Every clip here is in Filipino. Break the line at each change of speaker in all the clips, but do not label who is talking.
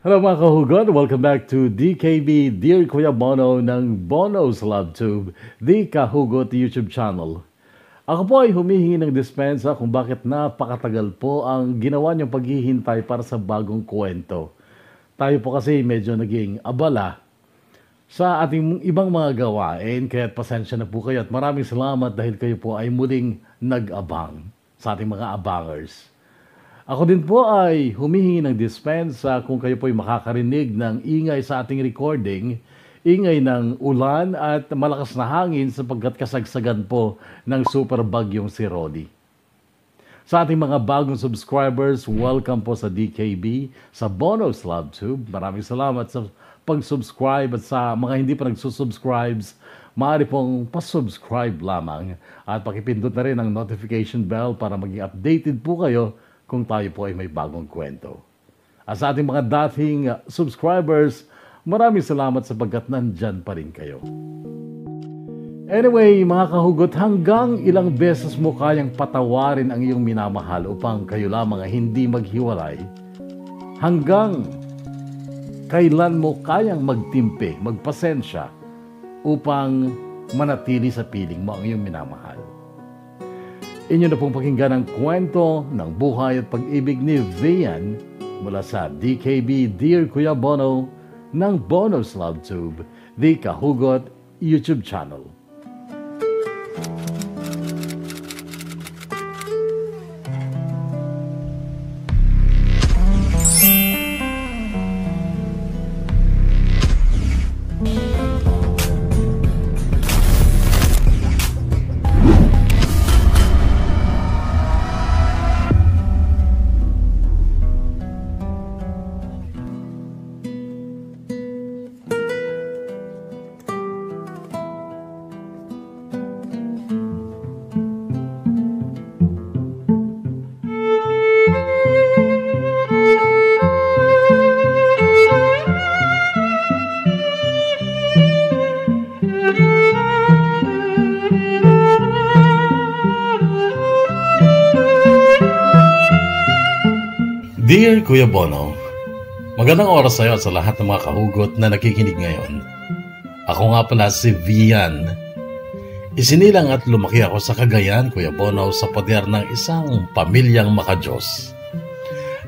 Hello mga kahugot, welcome back to DKB, Dear Kuya Bono ng Bono's Love Tube, the Kahugot YouTube channel. Ako po ay humihingi ng dispensa kung bakit napakatagal po ang ginawa niyong paghihintay para sa bagong kwento. Tayo po kasi medyo naging abala sa ating ibang mga gawain, kaya pasensya na po kayo at maraming salamat dahil kayo po ay muling nag-abang sa ating mga abangers. Ako din po ay humihingi ng dispensa kung kayo po ay makakarinig ng ingay sa ating recording, ingay ng ulan at malakas na hangin sapagkat kasagsagan po ng super bagyong si Rodi. Sa ating mga bagong subscribers, welcome po sa DKB, sa Bono's Love Tube. Maraming salamat sa pag-subscribe at sa mga hindi pa nagsusubscribes, maaari pong pasubscribe lamang at pakipindot na rin ang notification bell para maging updated po kayo kung tayo po ay may bagong kwento. At sa ating mga dating subscribers, maraming salamat sapagkat nandyan pa rin kayo. Anyway, mga kahugot, hanggang ilang beses mo kayang patawarin ang iyong minamahal upang kayo lamang ay hindi maghiwalay? Hanggang kailan mo kayang magtimpe, magpasensya upang manatili sa piling mo ang iyong minamahal? Inyo na pong pakinggan ang kwento ng buhay at pag-ibig ni Vian mula sa DKB Dear Kuya Bono ng Bono's Love Tube, the Kahugot YouTube channel.
Dear Kuya Bono, magandang oras sa iyo at sa lahat ng mga kahugot na nakikinig ngayon. Ako nga pala si Vian. Isinilang at lumaki ako sa Cagayan, Kuya Bono, sa poder ng isang pamilyang makajos.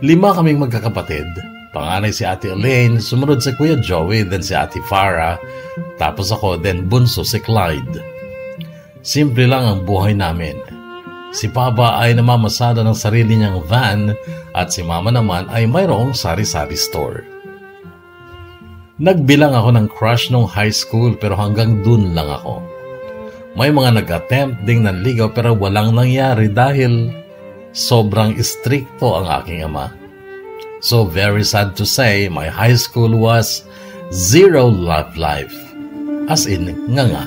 5 kaming magkakapatid. Panganay si Ate Elaine, sumunod si Kuya Joey, then si Ate Farah, tapos ako, then bunso si Clyde. Simple lang ang buhay namin. Si Papa ay namamasada ng sarili niyang van at si Mama naman ay mayroong sari-sari store. Nagbilang ako ng crush nung high school pero hanggang dun lang ako. May mga nag-attempt ding nanligaw pero walang nangyari dahil sobrang stricto ang aking ama. So very sad to say, my high school was zero love life. As in, nga.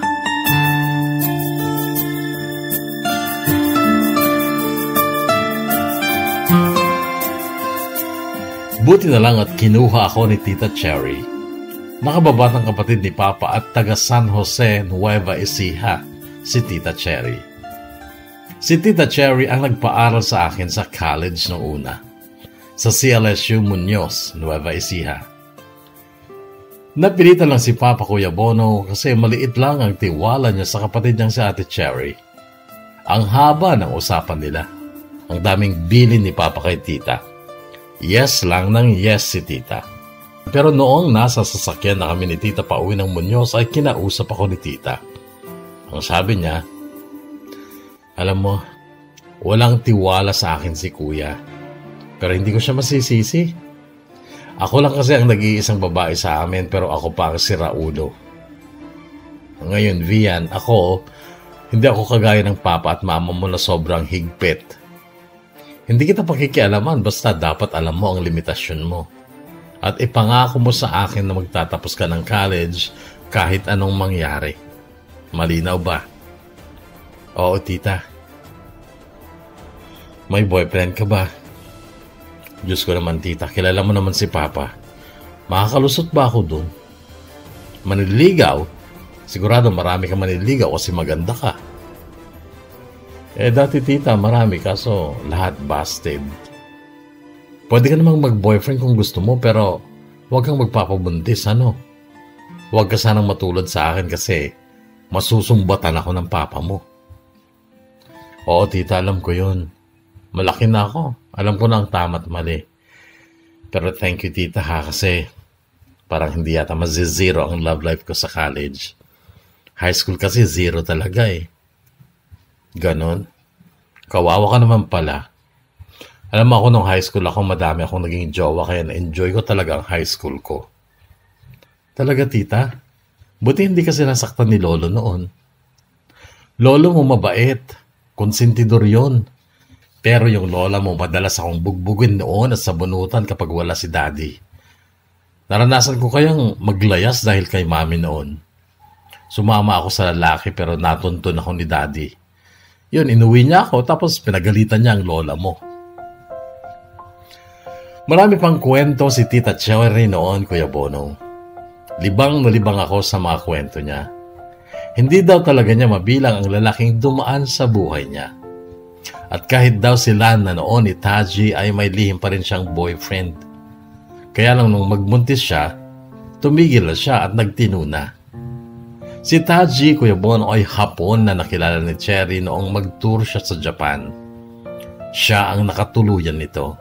Buti na lang at kinuha ako ni Tita Cherry. Nakababatang kapatid ni Papa at taga San Jose, Nueva Ecija, si Tita Cherry. Si Tita Cherry ang nagpaaral sa akin sa college noong una, sa CLSU Muñoz, Nueva Ecija. Napilitan lang si Papa, Kuya Bono, kasi maliit lang ang tiwala niya sa kapatid niyang si Ate Cherry. Ang haba ng usapan nila. Ang daming bilin ni Papa kay Tita. Yes lang ng yes si Tita. Pero noong nasa sasakyan na kami ni Tita pauwi ng Muñoz ay kinausap ako ni Tita. Ang sabi niya, alam mo, walang tiwala sa akin si Kuya. Pero hindi ko siya masisisi. Ako lang kasi ang nag-iisang babae sa amin pero ako pa ang siraulo. Ngayon, Vian, hindi ako kagaya ng Papa at Mama mo na sobrang higpit. Hindi kita pakikialaman basta dapat alam mo ang limitasyon mo. At ipangako mo sa akin na magtatapos ka ng college kahit anong mangyari. Malinaw ba? Oo, Tita. May boyfriend ka ba? Diyos ko naman, Tita. Kilala mo naman si Papa. Makakalusot ba ako dun? Maniligaw? Sigurado marami ka maniligaw kasi maganda ka. Dati Tita, marami kaso lahat busted. Pwede ka namang mag-boyfriend kung gusto mo pero Huwag kang magpapabuntis, ano? Huwag ka sanang matulad sa akin kasi masusumbatan ako ng papa mo. Oo, tita, alam ko yun. Malaki na ako. Alam ko na ang tama at mali. Pero thank you, tita, ha, kasi parang hindi yata mazizero ang love life ko sa college. High school kasi zero talaga eh. Ganon. Kawawa ka naman pala. Alam mo ako nung high school ako, madami akong naging jowa kaya na-enjoy ko talaga ang high school ko. Talaga, tita? Buti hindi kasi nasaktan ni Lolo noon. Lolo mo mabait. Konsentidor yon. Pero yung lola mo madalas akong bugbugin noon at sabunutan kapag wala si daddy. Naranasan ko kayang maglayas dahil kay mami noon. Sumama ako sa lalaki pero natuntun ako ni daddy. Yun, inuwi niya ako tapos pinagalitan niya ang lola mo. Marami pang kwento si Tita Cherry noon, Kuya Bono. Libang na libang ako sa mga kwento niya. Hindi daw talaga niya mabilang ang lalaking dumaan sa buhay niya. At kahit daw sila na noon ni Taji ay may lihim pa rin siyang boyfriend. Kaya lang nung magmuntis siya, tumigil na siya at nagtinuna. Si Taji, Kuya Bono, ay hapon na nakilala ni Cherry noong mag-tour siya sa Japan. Siya ang nakatuluyan nito.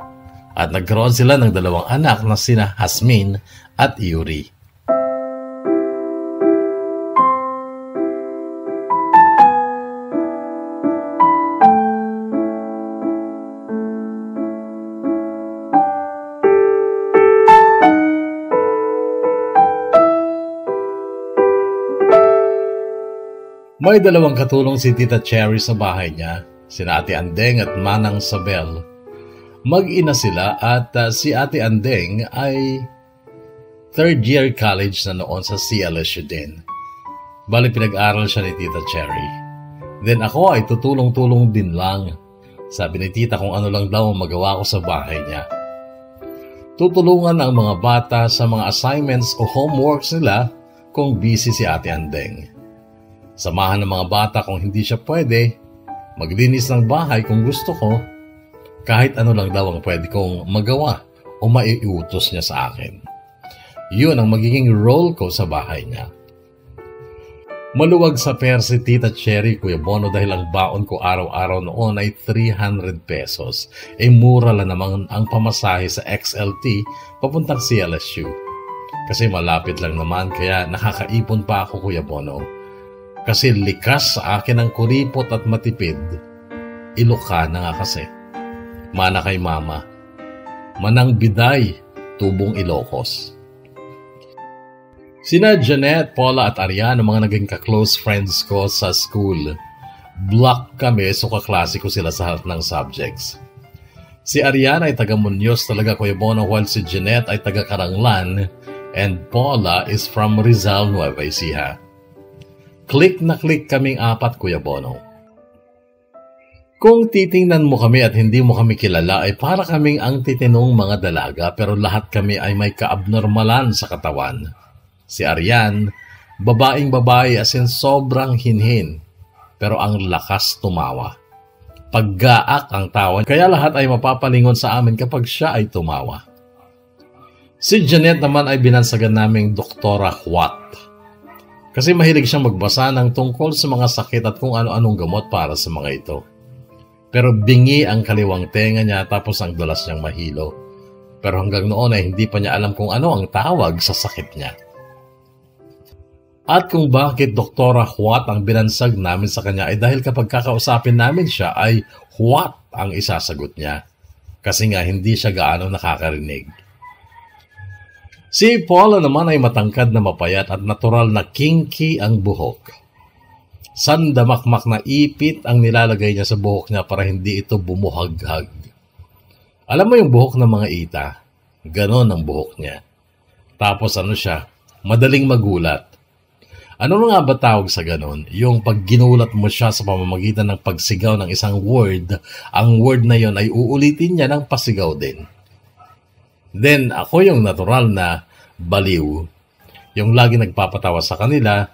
At nagkaroon sila ng 2 anak na sina Hasmin at Yuri. May 2 katulong si Tita Cherry sa bahay niya, sina Ate Andeng at Manang Sabel. Mag-ina sila at si Ate Andeng ay 3rd year college na noon sa CLSU din. Bali pinag-aral siya ni Tita Cherry. Then ako ay tutulong-tulong din lang. Sabi ni Tita kung ano lang daw ang magawa ko sa bahay niya. Tutulungan ang mga bata sa mga assignments o homeworks nila kung busy si Ate Andeng. Samahan ng mga bata kung hindi siya pwede, maglinis ng bahay kung gusto ko, kahit ano lang daw ang pwede kong magawa o maiutos niya sa akin. Yun ang magiging role ko sa bahay niya. Maluwag sa pera si Tita Cherry, Kuya Bono, dahil ang baon ko araw-araw noon ay 300 pesos. Mura lang naman ang pamasahe sa XLT papuntang CLSU. Kasi malapit lang naman kaya nakakaipon pa ako, Kuya Bono. Kasi likas sa akin ang kuripot at matipid. Ilocana nga kasi. Mana kay mama. Manang biday, tubong Ilocos. Sina Janet, Paula at Ariane ang mga naging ka-close friends ko sa school. Block kami so kaklase ko sila sa lahat ng subjects. Si Ariane ay taga Muñoz talaga, Kuya Bono, while si Janet ay taga Karanglan and Paula is from Rizal, Nueva Ecija. Click na click kaming 4, Kuya Bono. Kung titingnan mo kami at hindi mo kami kilala ay para kaming ang titinong mga dalaga pero lahat kami ay may kaabnormalan sa katawan. Si Ariane, babaeng babae as in sobrang hinhin pero ang lakas tumawa. Paggaak ang tawa kaya lahat ay mapapalingon sa amin kapag siya ay tumawa. Si Janet naman ay binansagan naming Doktora Huat. Kasi mahilig siyang magbasa ng tungkol sa mga sakit at kung ano-anong gamot para sa mga ito. Pero bingi ang kaliwang tenga niya tapos ang dulas niyang mahilo. Pero hanggang noon ay hindi pa niya alam kung ano ang tawag sa sakit niya. At kung bakit Doktora Huat ang binansag namin sa kanya ay dahil kapag kakausapin namin siya ay Huat ang isasagot niya. Kasi nga hindi siya gaano nakakarinig. Si Paula naman ay matangkad na mapayat at natural na kinky ang buhok. Sandamakmak na ipit ang nilalagay niya sa buhok niya para hindi ito bumuhaghag. Alam mo yung buhok ng mga ita? Ganon ang buhok niya. Tapos siya? Madaling magulat. Ano nga ba tawag sa ganon? Yung pag ginulat mo siya sa pamamagitan ng pagsigaw ng isang word, ang word na yon ay uulitin niya ng pasigaw din. Then, ako yung natural na baliw. Yung lagi nagpapatawa sa kanila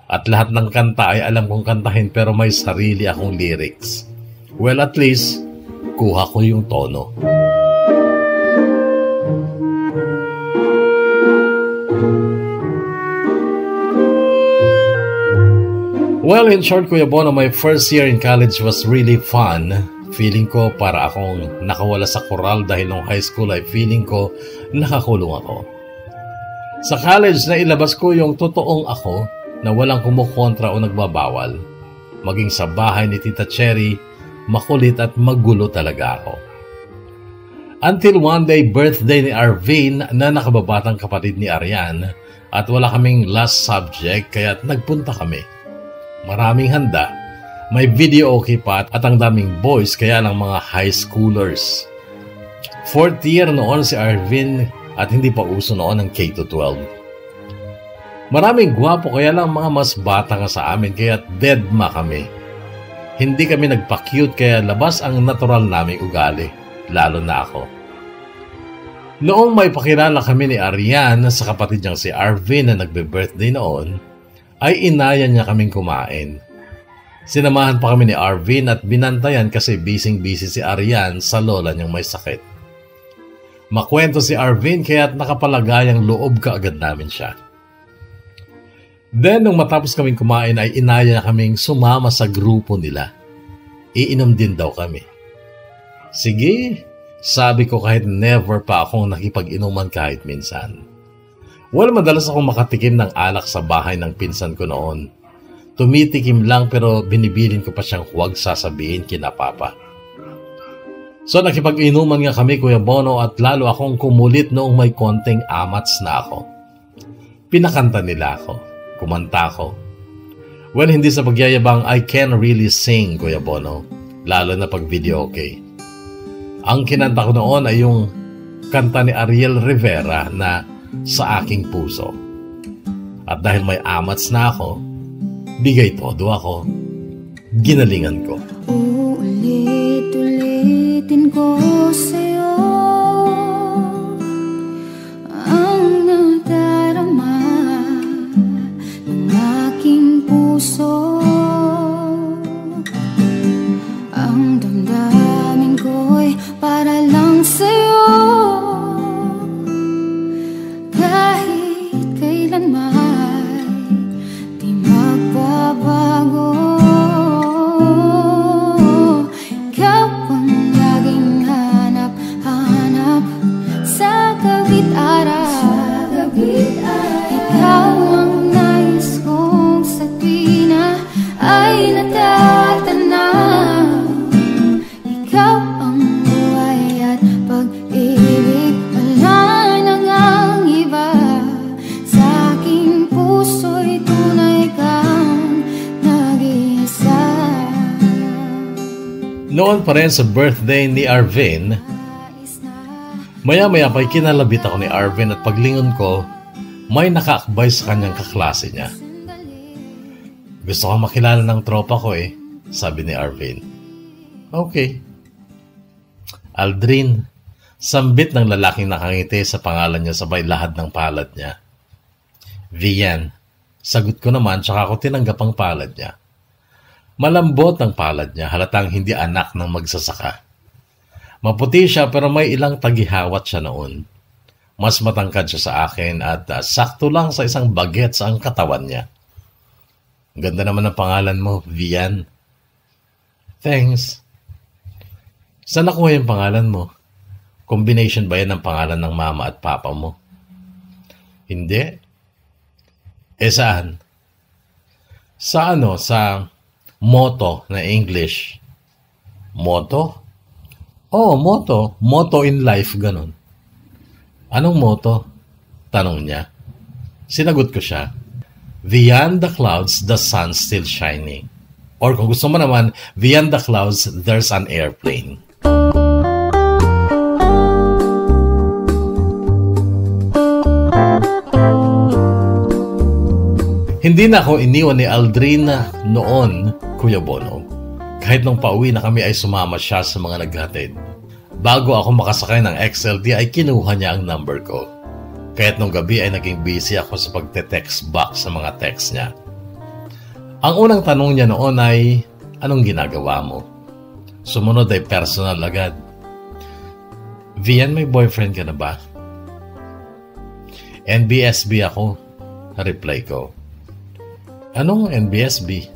at lahat ng kanta ay alam kong kantahin pero may sarili akong lyrics. Well, at least, kuha ko yung tono. Well, in short, Kuya Bono, my first year in college was really fun. Feeling ko para akong nakawala sa koral dahil nung high school ay feeling ko nakakulong ako. Sa college na ilabas ko yung totoong ako na walang kumukontra o nagbabawal. Maging sa bahay ni Tita Cherry, makulit at magulo talaga ako. Until one day, birthday ni Arvin na nakababatang kapatid ni Arian at wala kaming last subject kaya nagpunta kami. Maraming handa, may video okay pa at ang daming boys kaya lang mga high schoolers. 4th year noon si Arvin at hindi pa uso noon ang K-12. Maraming gwapo kaya lang mga mas bata nga sa amin kaya deadma kami. Hindi kami nagpa-cute kaya labas ang natural naming ugali, lalo na ako. Noong may pakilala kami ni Arian sa kapatid niyang si Arvin na nagbe-birthday noon, ay inaya niya kaming kumain. Sinamahan pa kami ni Arvin at binantayan kasi busy-busy si Arian sa lola niyang may sakit. Makwento si Arvin kaya't nakapalagayang loob kaagad namin siya. Then, nung matapos kaming kumain ay inaya niya kaming sumama sa grupo nila. Iinom din daw kami. Sige, sabi ko kahit never pa akong nakipag-inuman kahit minsan. Well, madalas akong makatikim ng alak sa bahay ng pinsan ko noon. Tumitikim lang pero binibilin ko pa siyang huwag sasabihin kina Papa. So nakipag-inuman nga kami, Kuya Bono, at lalo akong kumulit noong may konting amats na ako. Pinakanta nila ako. Kumanta ako. Well, hindi sa pagyayabang, I can really sing, Kuya Bono. Lalo na pag video okay. Ang kinanta ko noon ay yung kanta ni Ariel Rivera na Sa Aking Puso. At dahil may amats na ako, bigay todo ako. Ginalingan ko.
Uulit-ulitin ko sa'yo ang nadarama ng aking puso. Ang damdamin ko'y para lang sa'yo. Kahit kailanman di magbabago. Ikaw ang laging hanap-hanap sa gabit-araw. Ikaw ang nais kong sa tuwina ay natatanaw. Ikaw ang buhay at pag-ibig, wala na ngang iba. Sa aking puso'y tunay kang nag-iisa.
Noon pa rin sa birthday ni Arvin, maya-maya pa'y kinalabit ako ni Arvin at paglingon ko, may nakaakbay sa kanyang kaklase niya. Gusto ko makilala ng tropa ko sabi ni Arvin. Okay. Aldrin, sambit ng lalaking nakangiti sa pangalan niya sabay lahad ng palad niya. Vian, sagot ko naman tsaka ako tinanggap ang palad niya. Malambot ang palad niya, halatang hindi anak ng magsasaka. Maputi siya pero may ilang tagihawat siya noon. Mas matangkad siya sa akin at sakto lang sa isang bagets ang katawan niya. Ganda naman ang pangalan mo, Vian. Thanks. Saan nakuha yung pangalan mo? Combination ba yan ng pangalan ng mama at papa mo? Hindi. Saan? Sa Sa motto na English. Motto? Oh, motto. Motto in life, ganun. Anong motto? Tanong niya. Sinagot ko siya. Beyond the clouds, the sun's still shining. Or kung gusto mo naman, beyond the clouds, there's an airplane. Hindi na ako iniwan ni Aldrin noon, Kuya Bono. Kahit nung pauwi na kami ay sumama siya sa mga naghatid. Bago ako makasakay ng XLT ay kinuha niya ang number ko. Kaya't nung gabi ay naging busy ako sa pagte-text back sa mga text niya. Ang unang tanong niya noon ay, anong ginagawa mo? Sumunod ay personal agad. Vian, may boyfriend ka na ba? NBSB ako, reply ko. Anong NBSB?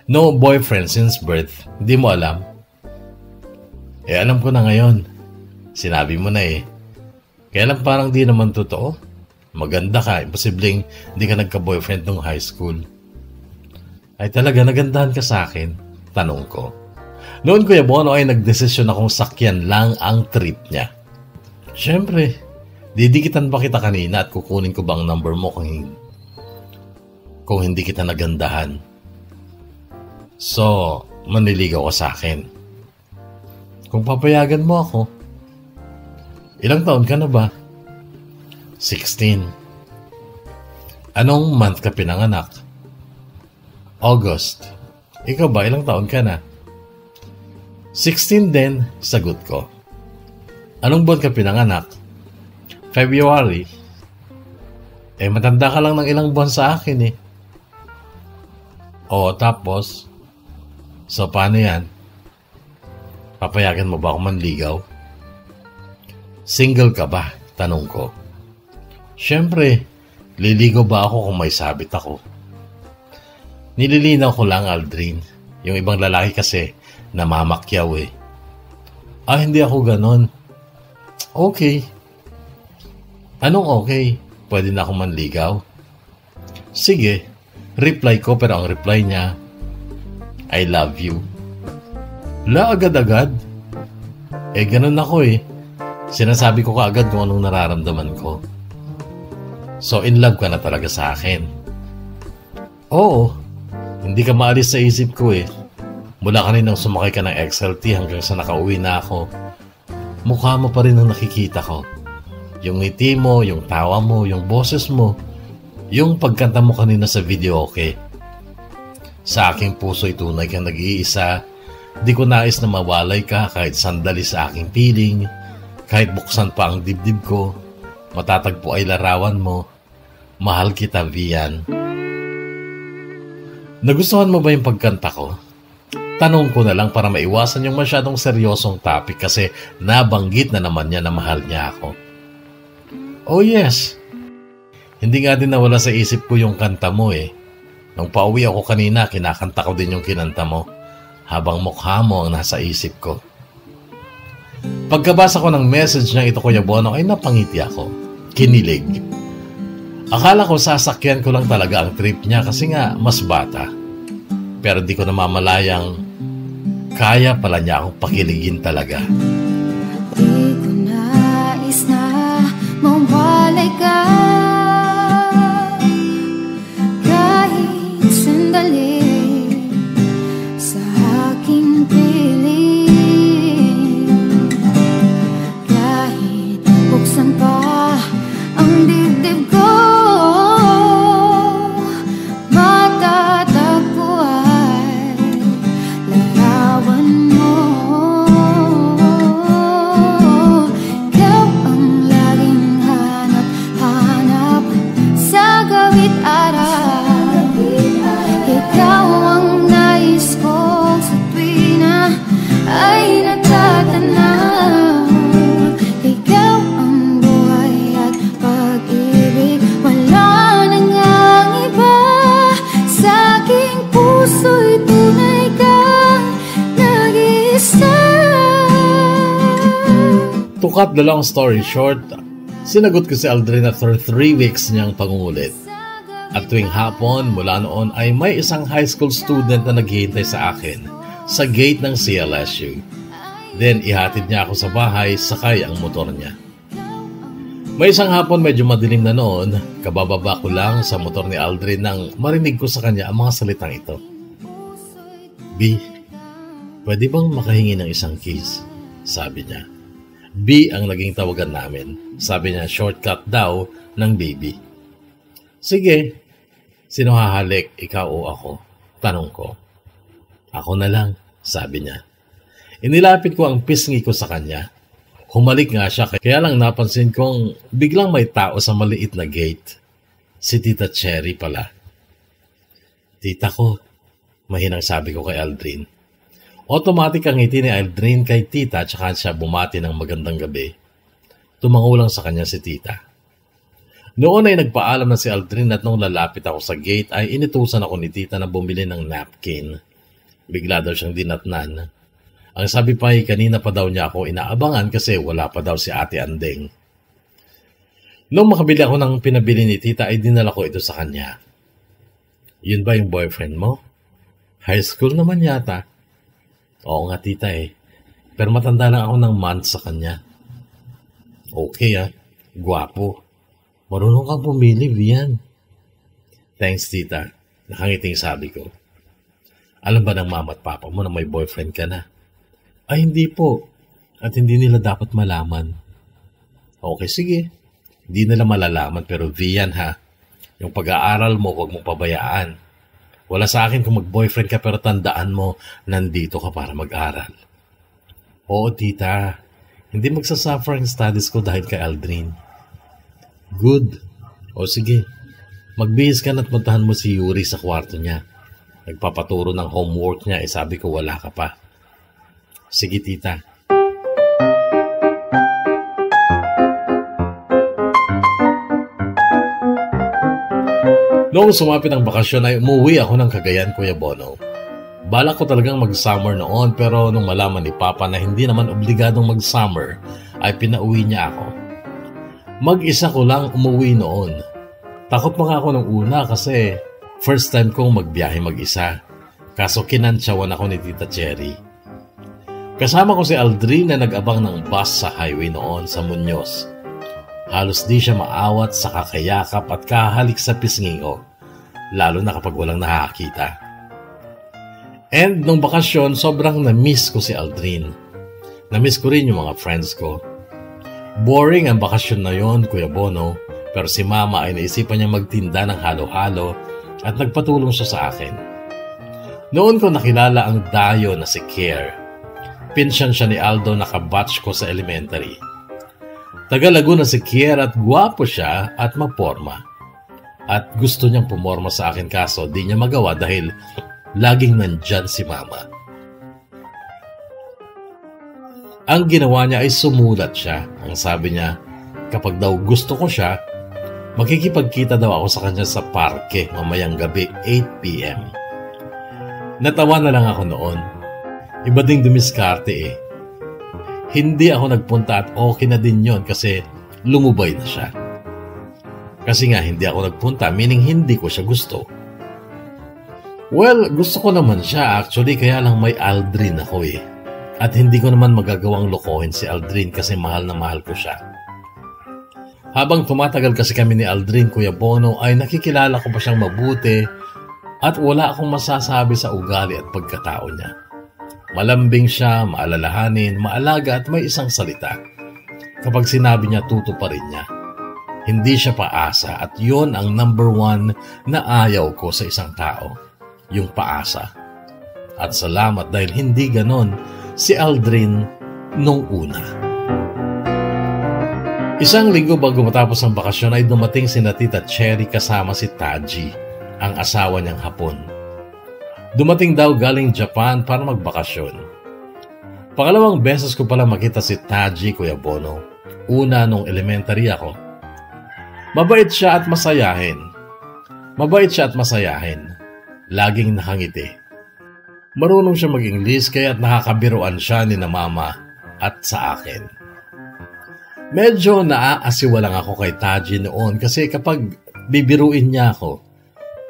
No boyfriend since birth. Hindi mo alam? Alam ko na ngayon. Sinabi mo na eh. Kaya lang parang di naman totoo. Maganda ka. Imposibleng hindi ka nagka-boyfriend nung high school. Ay talaga, nagandahan ka sa akin? Tanong ko. Noon Kuya Bono ay nagdesisyon akong sakyan lang ang trip niya. Siyempre, didikitan ba kita kanina at kukunin ko ba ang number mo kung hindi kita nagandahan? So, manliligaw ka sa akin. Kung papayagan mo ako, ilang taon ka na ba? 16. Anong month ka pinanganak? August. Ikaw ba, ilang taon ka na? 16 din, sagot ko. Anong buwan ka pinanganak? February. Matanda ka lang ng ilang buwan sa akin eh. O, tapos, so paano yan? Papayagan mo ba ako manligaw? Single ka ba? Tanong ko. Siyempre, liligaw ba ako kung may sabit ako? Nililinaw ko lang, Aldrin. Yung ibang lalaki kasi, namamakyaw eh. Hindi ako ganon. Okay. Anong okay? Pwede na akong manligaw? Sige. Reply ko pero ang reply niya, I love you. Agad-agad? Ganon ako eh. Sinasabi ko kaagad kung anong nararamdaman ko. So in love ka na talaga sa akin? Oo. Hindi ka maalis sa isip ko eh. Mula kaninang sumakay ka ng XLT hanggang sa nakauwi na ako, mukha mo pa rin ang nakikita ko. Yung ngiti mo, yung tawa mo, yung boses mo, yung pagkanta mo kanina sa video okay. Sa aking puso'y tunay kang nag-iisa. Di ko nais na mawalay ka kahit sandali sa aking piling. Kahit buksan pa ang dibdib ko, matatagpo ay larawan mo. Mahal kita, Vian. Nagustuhan mo ba yung pagkanta ko? Tanong ko na lang para maiwasan yung masyadong seryosong topic kasi nabanggit na naman niya na mahal niya ako. Oh yes. Hindi nga din nawala sa isip ko yung kanta mo eh. Nung pauwi ako kanina, kinakanta ko din yung kinanta mo habang mukha mo ang nasa isip ko. Pagkabasa ko ng message niya ito Kuya Bono ay napangiti ako. Kinilig. Akala ko sasakyan ko lang talaga ang trip niya kasi nga mas bata. Pero di ko namamalayang kaya pala niya akong pakiligin talaga.
Di ko nais na mawalay ka kahit sandali sa aking piling. Kahit buksan pa ang dibdib ko, matatagpo ay larawan mo. Ikaw ang laging hanap-hanap sa gawit araw. Ikaw ang nais kong sa tuwina ay natatanaw. Ikaw ang buhay at pag-ibig, wala nang ang iba. Sa aking puso'y tunay kang nag-iisa.
To cut the long story short, sinagot ko si Aldrin after 3 weeks niyang pangungulit. At tuwing hapon mula noon ay may isang high school student na naghihintay sa akin sa gate ng CLSU. Then ihatid niya ako sa bahay sakay ang motor niya. May isang hapon medyo madilim na noon, kabababa ko lang sa motor ni Aldrin nang marinig ko sa kanya ang mga salitang ito. B, pwede bang makahingi ng isang kiss? Sabi niya. B ang naging tawagan namin. Sabi niya shortcut daw ng baby. Sige, sino hahalik, ikaw o ako? Tanong ko. Ako na lang, sabi niya. Inilapit ko ang pisngi ko sa kanya. Humalik nga siya kaya lang napansin kong biglang may tao sa maliit na gate. Si Tita Cherry pala. Tita ko, mahinang sabi ko kay Aldrin. Automatic ang ngiti ni Aldrin kay Tita at saka siya bumati ng magandang gabi. Tumango lang sa kanya si Tita. Noon ay nagpaalam na si Aldrin at nung lalapit ako sa gate ay inutusan ako ni Tita na bumili ng napkin Bigla daw siyang dinatnan. Ang sabi pa ay kanina pa daw niya ako inaabangan kasi wala pa daw si Ate Andeng. Nung makabili ako ng pinabili ni tita ay dinala ko ito sa kanya. Yun ba yung boyfriend mo? High school naman yata. Oo nga tita Pero matanda lang ako ng month sa kanya. Okay Gwapo. Marunong kang pumili, Vian. Thanks tita. Nakangiting sabi ko. Alam ba ng mama at papa mo na may boyfriend ka na? Ay hindi po. At hindi nila dapat malaman. Okay sige. Hindi nila malalaman pero Vian yung pag-aaral mo huwag mong pabayaan. Wala sa akin kung mag-boyfriend ka pero tandaan mo nandito ka para mag-aral. Oo tita. Hindi magsasuffer ang studies ko dahil kay Aldrin. Good. O sige. Magbihis ka na't puntahan mo si Yuri sa kwarto niya. Nagpapaturo ng homework niya sabi ko wala ka pa. Sige tita. Noong sumapit ang bakasyon ay umuwi ako ng Cagayan, Kuya Bono. Balak ko talagang mag-summer noon pero nung malaman ni Papa na hindi naman obligadong mag-summer ay pinauwi niya ako. Mag-isa ko lang umuwi noon. Takot pa nga ako nung una kasi first time kong magbiyahe mag-isa. Kaso kinantsawan ako ni Tita Cherry. Kasama ko si Aldrin na nag-abang ng bus sa highway noon sa Muñoz. Halos di siya maawat sa kakayakap at kahalik sa pisngi ko, lalo na kapag walang nakakita. And nung bakasyon, sobrang na-miss ko si Aldrin. Na-miss ko rin yung mga friends ko. Boring ang bakasyon na yon, Kuya Bono, pero si Mama ay naisipan niya magtinda ng halo-halo at nagpatulong siya sa akin. Noon ko nakilala ang dayo na si Care. Pinsyan siya ni Aldo na kabatch ko sa elementary. Taga Laguna si Kier at gwapo siya at maporma. At gusto niyang pumorma sa akin kaso di niya magawa dahil laging nandyan si Mama. Ang ginawa niya ay sumulat siya. Ang sabi niya, kapag daw gusto ko siya, makikipagkita daw ako sa kanya sa parke mamayang gabi 8 p.m. Natawa na lang ako noon. Iba ding dumiskarte Hindi ako nagpunta at okay na din yon kasi lumubay na siya. Kasi nga hindi ako nagpunta, meaning hindi ko siya gusto. Well, gusto ko naman siya actually kaya lang may Aldrin ako At hindi ko naman magagawang lokohin si Aldrin kasi mahal na mahal ko siya. Habang tumatagal kasi kami ni Aldrin, Kuya Bono, ay nakikilala ko pa siyang mabuti at wala akong masasabi sa ugali at pagkatao niya. Malambing siya, maalalahanin, maalaga at may isang salita. Kapag sinabi niya, tutuparin niya. Hindi siya paasa at yon ang number 1 na ayaw ko sa isang tao. Yung paasa. At salamat dahil hindi ganon si Aldrin nung una. Isang linggo bago matapos ang bakasyon ay dumating sina Tita Cherry kasama si Taji, ang asawa niyang Hapon. Dumating daw galing Japan para magbakasyon. Pangalawang beses ko pala makita si Taji, Kuya Bono. Una nung elementary ako. Mabait siya at masayahin. Laging nakangiti. Marunong siya mag-English kaya't nakakabiruan siya ni na Mama at sa akin. Medyo naaasiwa lang ako kay Taji noon kasi kapag bibiruin niya ako,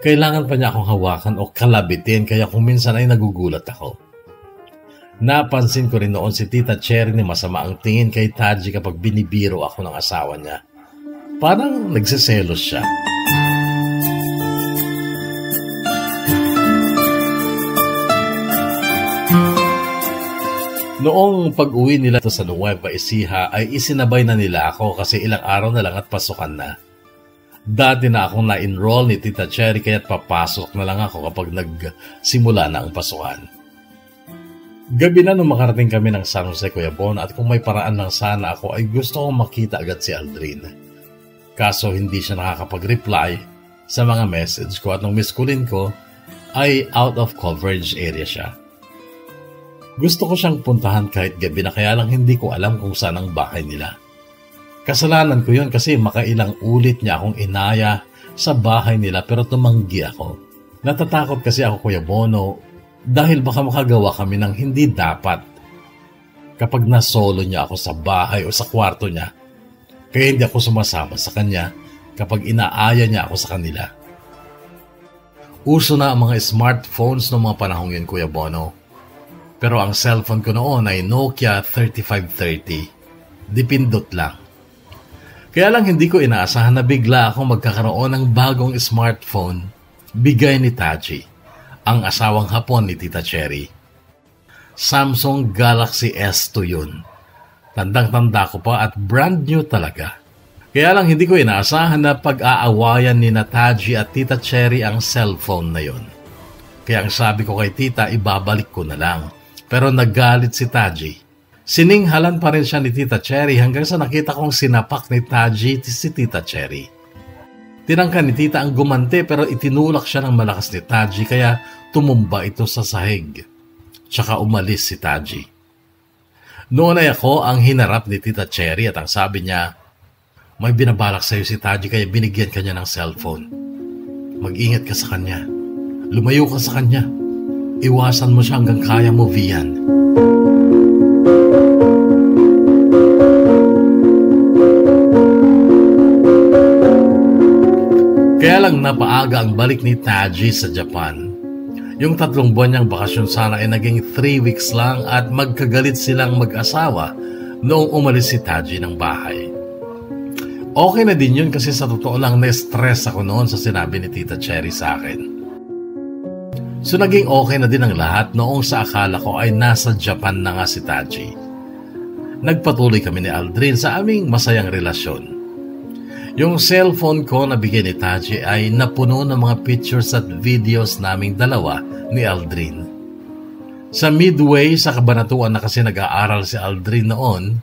kailangan pa niya akong hawakan o kalabitin kaya kung minsan ay nagugulat ako. Napansin ko rin noon si Tita Cherry na masama ang tingin kay Taji kapag binibiro ako ng asawa niya. Parang nagsiselos siya. Noong pag-uwi nila sa Nueva Ecija ay isinabay na nila ako kasi ilang araw na lang at pasukan na. Dati na akong na-enroll ni Tita Cherry kaya't papasok na lang ako kapag nagsimula na ang pasukan. Gabi na nung makarating kami ng San Jose, Kuya Bono, at kung may paraan lang sana ako ay gusto kong makita agad si Aldrin. Kaso hindi siya nakakapag-reply sa mga message ko at nung miskulin ko ay out of coverage area siya. Gusto ko siyang puntahan kahit gabi na kaya lang hindi ko alam kung saan ang bahay nila. Kasalanan ko yun kasi makailang ulit niya akong inaya sa bahay nila pero tumanggi ako. Natatakot kasi ako, Kuya Bono, Dahil baka makagawa kami ng hindi dapat kapag nasolo niya ako sa bahay o sa kwarto niya, kaya hindi ako sumasama sa kanya kapag inaaya niya ako sa kanila. Uso na ang mga smartphones noong mga panahong yun, Kuya Bono. Pero ang cellphone ko noon ay Nokia 3530. Dipindot lang. Kaya lang hindi ko inaasahan na bigla akong magkakaroon ng bagong smartphone bigay ni Taji, ang asawang Hapon ni Tita Cherry. Samsung Galaxy S2 yun. Tandang-tanda ko pa at brand new talaga. Kaya lang hindi ko inaasahan na pag-aawayan ni Taji at Tita Cherry ang cellphone na yun. Kaya ang sabi ko kay Tita, ibabalik ko na lang. Pero nagalit si Taji. Sininghalan pa rin siya ni Tita Cherry hanggang sa nakita kong sinapak ni Taji si Tita Cherry. Tinangka ni Tita ang gumante pero itinulak siya ng malakas ni Taji kaya tumumba ito sa sahig. Tsaka umalis si Taji. Noon ay ako ang hinarap ni Tita Cherry at ang sabi niya, may binabalak sa'yo si Taji kaya binigyan ka niya ng cellphone. Mag-ingat ka sa kanya. Lumayo ka sa kanya. Iwasan mo siya hanggang kaya mo, Vian. Kaya lang napaaga ang balik ni Taji sa Japan. Yung 3 buwan niyang bakasyon sana ay naging 3 weeks lang at magkagalit silang mag-asawa noong umalis si Taji ng bahay. Okay na din yun kasi sa totoo lang na-stress ako noon sa sinabi ni Tita Cherry sa akin. So naging okay na din ang lahat noong sa akala ko ay nasa Japan na nga si Taji. Nagpatuloy kami ni Aldrin sa aming masayang relasyon. Yung cellphone ko na bigay ni Taji ay napuno ng mga pictures at videos naming dalawa ni Aldrin. Sa midway sa Kabanatuan na kasi nag-aaral si Aldrin noon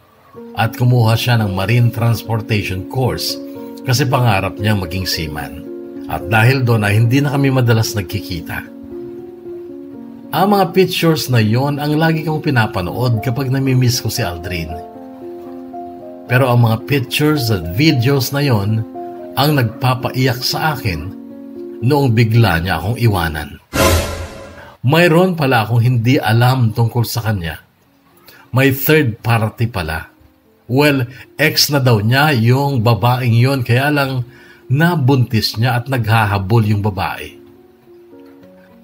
at kumuha siya ng Marine Transportation Course kasi pangarap niya maging seaman. At dahil doon ay hindi na kami madalas nagkikita. Ang mga pictures na yon ang lagi kong pinapanood kapag namimiss ko si Aldrin. Pero ang mga pictures at videos na yon ang nagpapaiyak sa akin noong bigla niya akong iwanan. Mayroon pala akong hindi alam tungkol sa kanya. May third party pala. Well, ex na daw niya yung babaeng yon kaya lang nabuntis niya at naghahabol yung babae.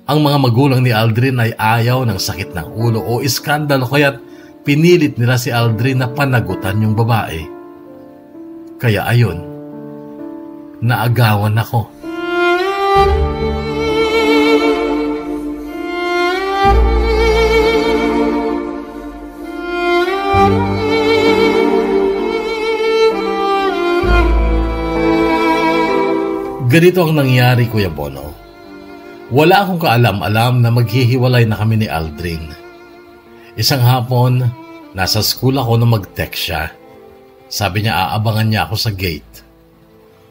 Ang mga magulang ni Aldrin ay ayaw ng sakit ng ulo o iskandalo kaya't pinilit nila si Aldrin na panagutan yung babae. Kaya ayon, naagawan ako. Ganito ang nangyari, Kuya Bono. Wala akong kaalam-alam na maghihiwalay na kami ni Aldrin. Isang hapon, nasa school ako na mag-text siya. Sabi niya aabangan niya ako sa gate.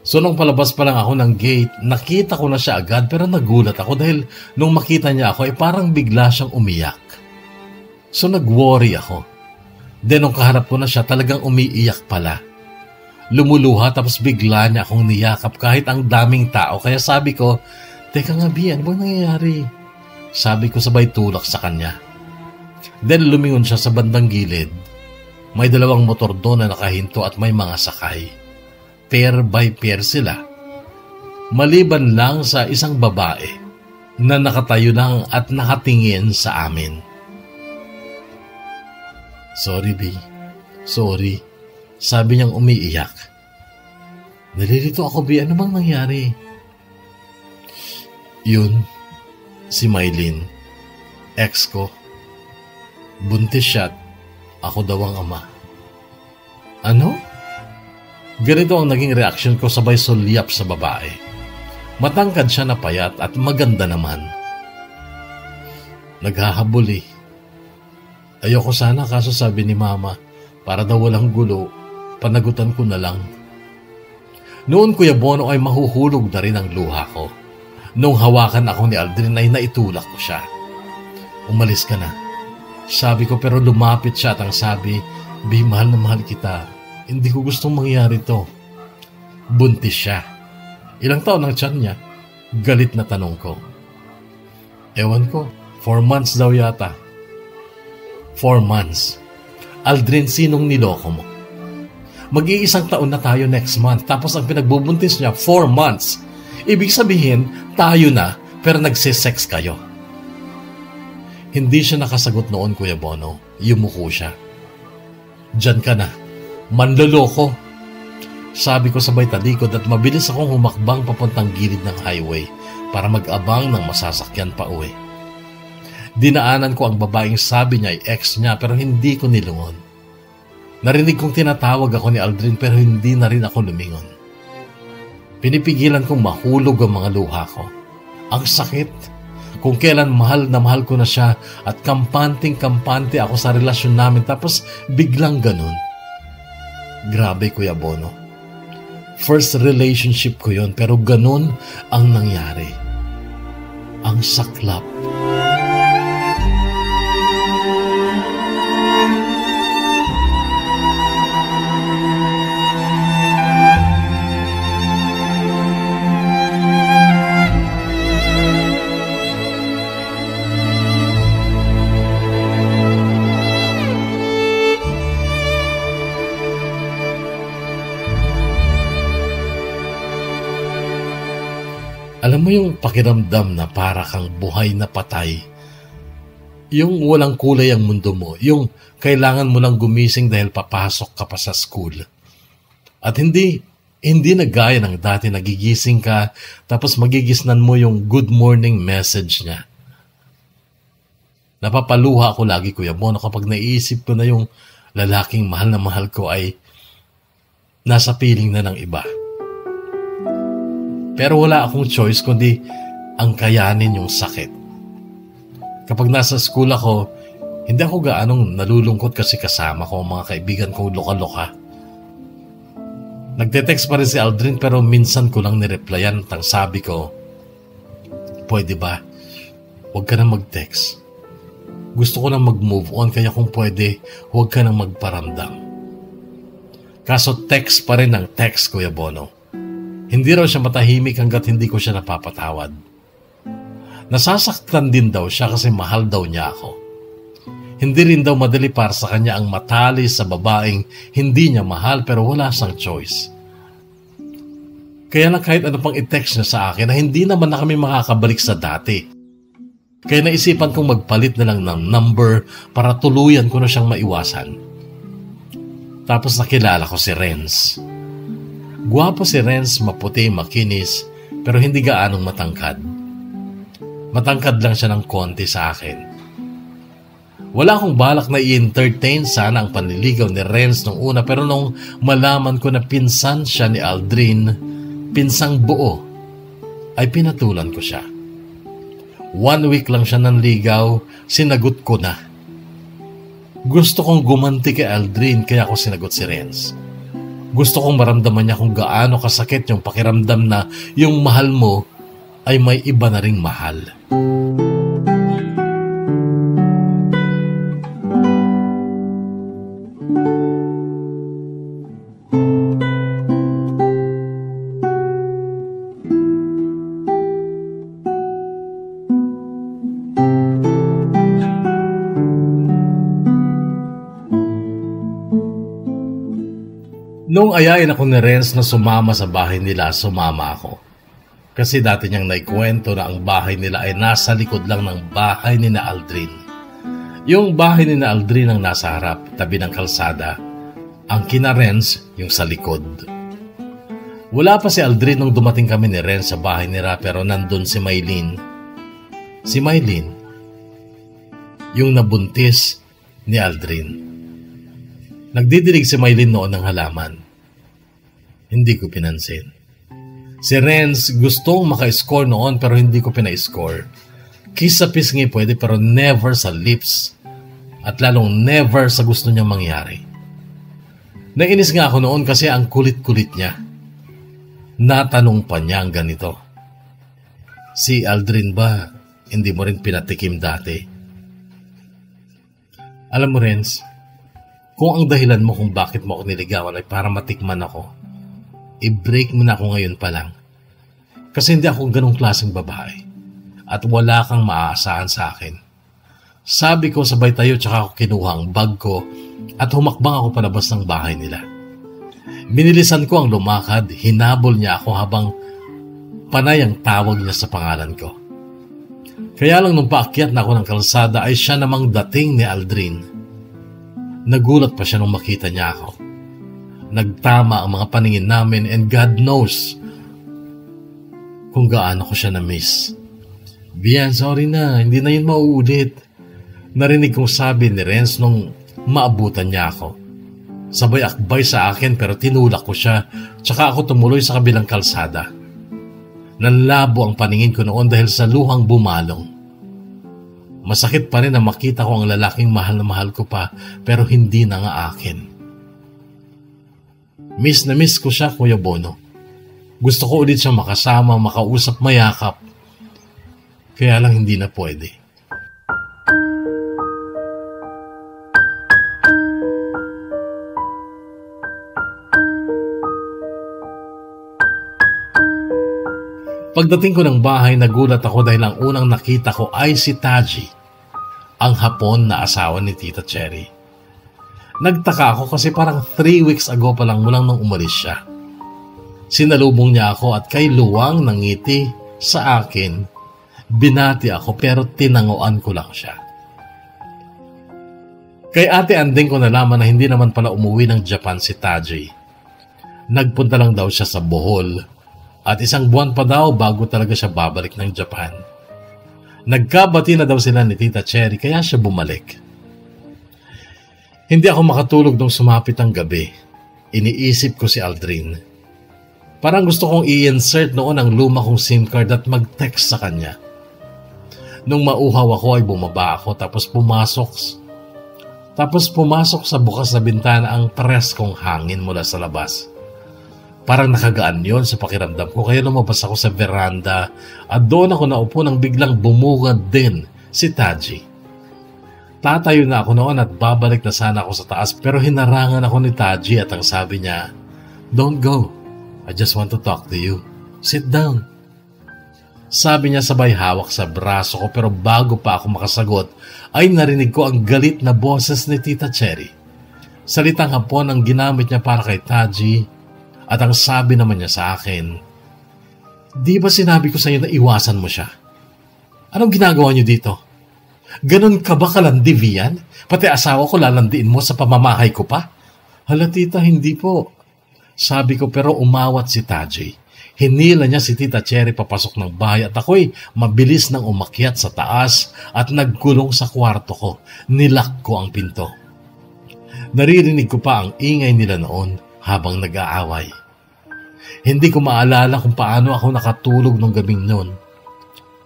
So nung palabas pa lang ako ng gate, nakita ko na siya agad pero nagulat ako dahil nung makita niya ako ay parang bigla siyang umiyak. So nag-worry ako. Then nung kaharap ko na siya talagang umiiyak pala. Lumuluha tapos bigla niya akong niyakap kahit ang daming tao kaya sabi ko, teka nga, Bi, ano bang nangyayari? Sabi ko sabay tulak sa kanya. Then lumingon siya sa bandang gilid. May 2 motor doon na nakahinto at may mga sakay. Pair by pair sila. Maliban lang sa isang babae na nakatayo lang at nakatingin sa amin. Sorry, Bi. Sorry. Sabi niyang umiiyak. Nalilito ako, Bi. Ano bang nangyari? Yun, si Mylene, ex ko. Buntis siya at ako daw ang ama. Ano? Ganito ang naging reaksyon ko sabay sulyap sa babae. Matangkad siya na payat at maganda naman. Naghahabol eh. Ayoko sana kaso sabi ni Mama, para daw walang gulo, panagutan ko na lang. Noon, Kuya Bono, ay mahuhulog na rin ang luha ko. Nung hawakan ako ni Aldrin ay naitulak ko siya. Umalis ka na. Sabi ko pero lumapit siya at ang sabi, Bi, mahal na mahal kita. Hindi ko gustong mangyari to. Buntis siya. Ilang taon ang tiyan niya? Galit na tanong ko. Ewan ko. 4 months daw yata. 4 months. Aldrin, sinong niloko mo? Mag-iisang taon na tayo next month, tapos ang pinagbubuntis niya, 4 months. Ibig sabihin, tayo na, pero nagsisex kayo. Hindi siya nakasagot noon, Kuya Bono. Yumuko siya. Diyan ka na. Manloloko. Sabi ko sabay talikod at mabilis akong humakbang papuntang gilid ng highway para mag-abang ng masasakyan pa uwi. Dinaanan ko ang babaeng sabi niya ay ex niya pero hindi ko nilungon. Narinig kong tinatawag ako ni Aldrin pero hindi na rin ako lumingon. Pinipigilan kong mahulog ang mga luha ko. Ang sakit. Kung kailan mahal na mahal ko na siya at kampanting-kampante ako sa relasyon namin tapos biglang ganun. Grabe, Kuya Bono. First relationship ko yon pero ganun ang nangyari. Ang saklap. Alam mo yung pakiramdam na para kang buhay na patay? Yung walang kulay ang mundo mo, yung kailangan mo lang gumising dahil papasok ka pa sa school. At hindi na gaya ng dati nagigising ka tapos magigisnan mo yung good morning message niya. Napapaluha ako lagi, Kuya Bono, kapag naisip ko na yung lalaking mahal na mahal ko ay nasa piling na ng iba. Pero wala akong choice kundi ang kayanin yung sakit. Kapag nasa school ako, hindi ako gaanong nalulungkot kasi kasama ko ang mga kaibigan kong loka-loka. Nagte-text pa rin si Aldrin pero minsan ko lang nireplyan at ang sabi ko, pwede ba? Huwag ka na mag-text. Gusto ko na mag-move on kaya kung pwede, huwag ka na magparamdam. Kaso text pa rin ang text, Kuya Bono. Hindi raw siya matahimik hanggat hindi ko siya napapatawad. Nasasaktan din daw siya kasi mahal daw niya ako. Hindi rin daw madali para sa kanya ang matali sa babaeng hindi niya mahal pero wala siyang choice. Kaya lang kahit ano pang i-text niya sa akin na hindi naman na kami makakabalik sa dati. Kaya naisipan kong magpalit na lang ng number para tuluyan ko na siyang maiwasan. Tapos nakilala ko si Renz. Guwapo si Renz, maputi, makinis, pero hindi gaanong matangkad. Matangkad lang siya ng konti sa akin. Wala akong balak na i-entertain sana ang panliligaw ni Renz nung una pero nung malaman ko na pinsan siya ni Aldrin, pinsang buo, ay pinatulan ko siya. 1 week lang siya nanligaw, sinagot ko na. Gusto kong gumanti kay Aldrin kaya ako sinagot si Renz. Gusto kong maramdaman niya kung gaano kasakit yung pakiramdam na yung mahal mo ay may iba na ring mahal. Noong ayain ako ni Renz na sumama sa bahay nila, sumama ako. Kasi dati niyang naikwento na ang bahay nila ay nasa likod lang ng bahay ni na Aldrin. Yung bahay ni na Aldrin ang nasa harap, tabi ng kalsada. Ang kina Renz yung sa likod. Wala pa si Aldrin nung dumating kami ni Renz sa bahay nila pero nandun si Maylene. Si Maylene, yung nabuntis ni Aldrin. Nagdidilig si Maylene noon ng halaman. Hindi ko pinansin. Si Renz gustong maka-score noon pero hindi ko pina-score. Kiss sa pisngi pwede pero never sa lips. At lalong never sa gusto niyang mangyari. Nainis nga ako noon kasi ang kulit-kulit niya. Natanong pa niya ang ganito. Si Aldrin ba, hindi mo rin pinatikim dati? Alam mo Renz, kung ang dahilan mo kung bakit mo ako niligawan ay para matikman ako, i-break mo na ako ngayon pa lang. Kasi hindi ako ganong klaseng babae. At wala kang maaasahan sa akin. Sabi ko sabay tayo tsaka ako kinuha ang bag ko at humakbang ako palabas ng bahay nila. Binilisan ko ang lumakad, hinabol niya ako habang panay ang tawag niya sa pangalan ko. Kaya lang nung paakyat na ako ng kalsada ay siya namang dating ni Aldrin. Nagulat pa siya nung makita niya ako. Nagtama ang mga paningin namin and God knows kung gaano ko siya na-miss. Bian, sorry na, hindi na yun mauulit. Narinig kong sabi ni Renz nung maabutan niya ako. Sabay akbay sa akin pero tinulak ko siya tsaka ako tumuloy sa kabilang kalsada. Nanlabo ang paningin ko noon dahil sa luhang bumalong. Masakit pa rin na makita ko ang lalaking mahal na mahal ko pa pero hindi na nga akin. Miss na miss ko siya, Kuya Bono. Gusto ko ulit siyang makasama, makausap, mayakap. Kaya lang hindi na pwede. Pagdating ko ng bahay, nagulat ako dahil ang unang nakita ko ay si Taji, ang Hapon na asawa ni Tita Cherry. Nagtaka ako kasi parang 3 weeks ago pa lang mulang nung umalis siya. Sinalubong niya ako at kay luwang ng ngiti sa akin, binati ako pero tinanguan ko lang siya. Kay Ate Anding ko nalaman na hindi naman pala umuwi ng Japan si Taji. Nagpunta lang daw siya sa Bohol. At 1 buwan pa daw bago talaga siya babalik ng Japan. Nagkabati na daw sila ni Tita Cherry kaya siya bumalik. Hindi ako makatulog nung sumapit ang gabi. Iniisip ko si Aldrin. Parang gusto kong i-insert noon ang luma kong SIM card at mag-text sa kanya. Nung mauhaw ako ay bumaba ako tapos pumasok sa bukas na bintana ang preskong hangin mula sa labas. Parang nakagaan yon sa pakiramdam ko kaya lumabas ako sa veranda at doon ako naupo nang biglang bumungad din si Taji. Tatayo na ako noon at babalik na sana ako sa taas pero hinarangan ako ni Taji at ang sabi niya, "Don't go. I just want to talk to you. Sit down." Sabi niya sabay hawak sa braso ko pero bago pa ako makasagot ay narinig ko ang galit na boses ni Tita Cherry. Salitang Hapon ang ginamit niya para kay Taji. At ang sabi naman niya sa akin, "Di ba sinabi ko sa iyo na iwasan mo siya? Anong ginagawa niyo dito? Ganon ka ba kalandi, Vian? Pati asawa ko lalandiin mo sa pamamahay ko pa?" "Hala tita, hindi po." Sabi ko pero umawat si Taji. Hinila niya si Tita Cherry papasok ng bahay at ako'y mabilis nang umakyat sa taas at nagkulong sa kwarto ko. Nilak ko ang pinto. Naririnig ko pa ang ingay nila noon habang nag-aaway. Hindi ko maalala kung paano ako nakatulog nung gabing noon.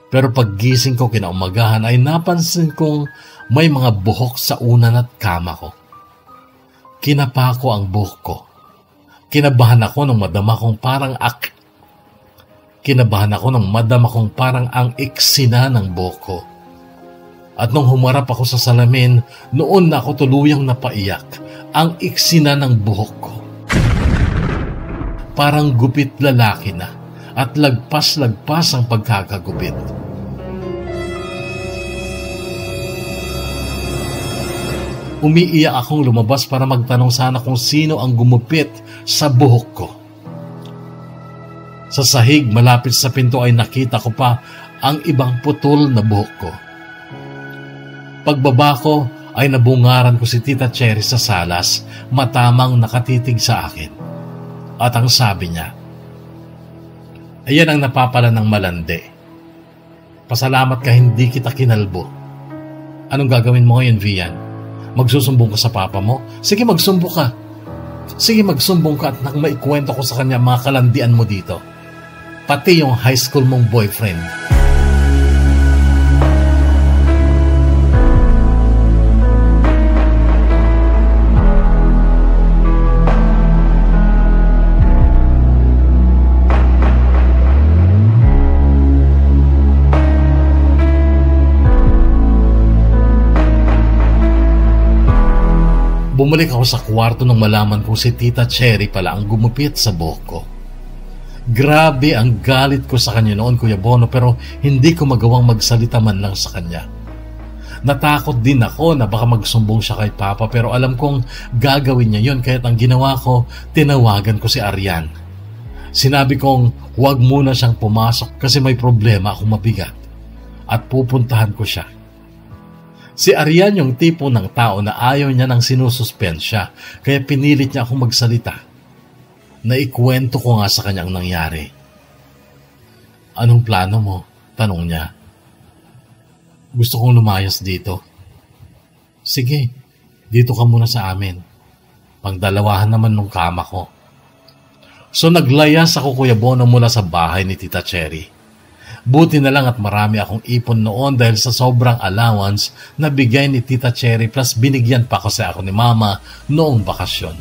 Pero paggising ko kinaumagahan ay napansin kong may mga buhok sa unan at kama ko. Kinapa ko ang buhok ko. Kinabahan ako nung madama kong parang ang iksina ng buhok ko. At nung humarap ako sa salamin, noon na ako tuluyang napaiyak. Ang iksina ng buhok ko. Parang gupit lalaki na at lagpas-lagpas ang pagkakagupit. Umiiyak akong lumabas para magtanong sana kung sino ang gumupit sa buhok ko. Sa sahig malapit sa pinto ay nakita ko pa ang ibang putol na buhok ko. Pagbaba ko ay nabungaran ko si Tita Cherry sa salas, matamang nakatitig sa akin. At ang sabi niya, "Ayan ang napapala ng malandi. Pasalamat ka hindi kita kinalbo. Anong gagawin mo ngayon, Vian? Magsusumbong ka sa papa mo? Sige, magsumbong ka. Sige, magsumbong ka at nang maikwento ko sa kanya mga kalandian mo dito. Pati yung high school mong boyfriend." Bumalik ako sa kwarto nang malaman kong si Tita Cherry pala ang gumupit sa buhok ko. Grabe ang galit ko sa kanya noon, Kuya Bono, pero hindi ko magawang magsalita man lang sa kanya. Natakot din ako na baka magsumbong siya kay Papa, pero alam kong gagawin niya yun, kaya't ang ginawa ko, tinawagan ko si Arian. Sinabi kong huwag muna siyang pumasok kasi may problema akong mabigat at pupuntahan ko siya. Si Arian yung tipo ng tao na ayaw niya nang sinususpensya, kaya pinilit niya akong magsalita. Naikwento ko nga sa kanya ang nangyari. Anong plano mo? Tanong niya. Gusto kong lumayas dito. Sige, dito ka muna sa amin. Pangdalawahan naman nung kama ko. So naglayas ako, Kuya Bono, mula sa bahay ni Tita Cherry. Buti na lang at marami akong ipon noon dahil sa sobrang allowance na bigay ni Tita Cherry, plus binigyan pa kasi ako ni Mama noong bakasyon.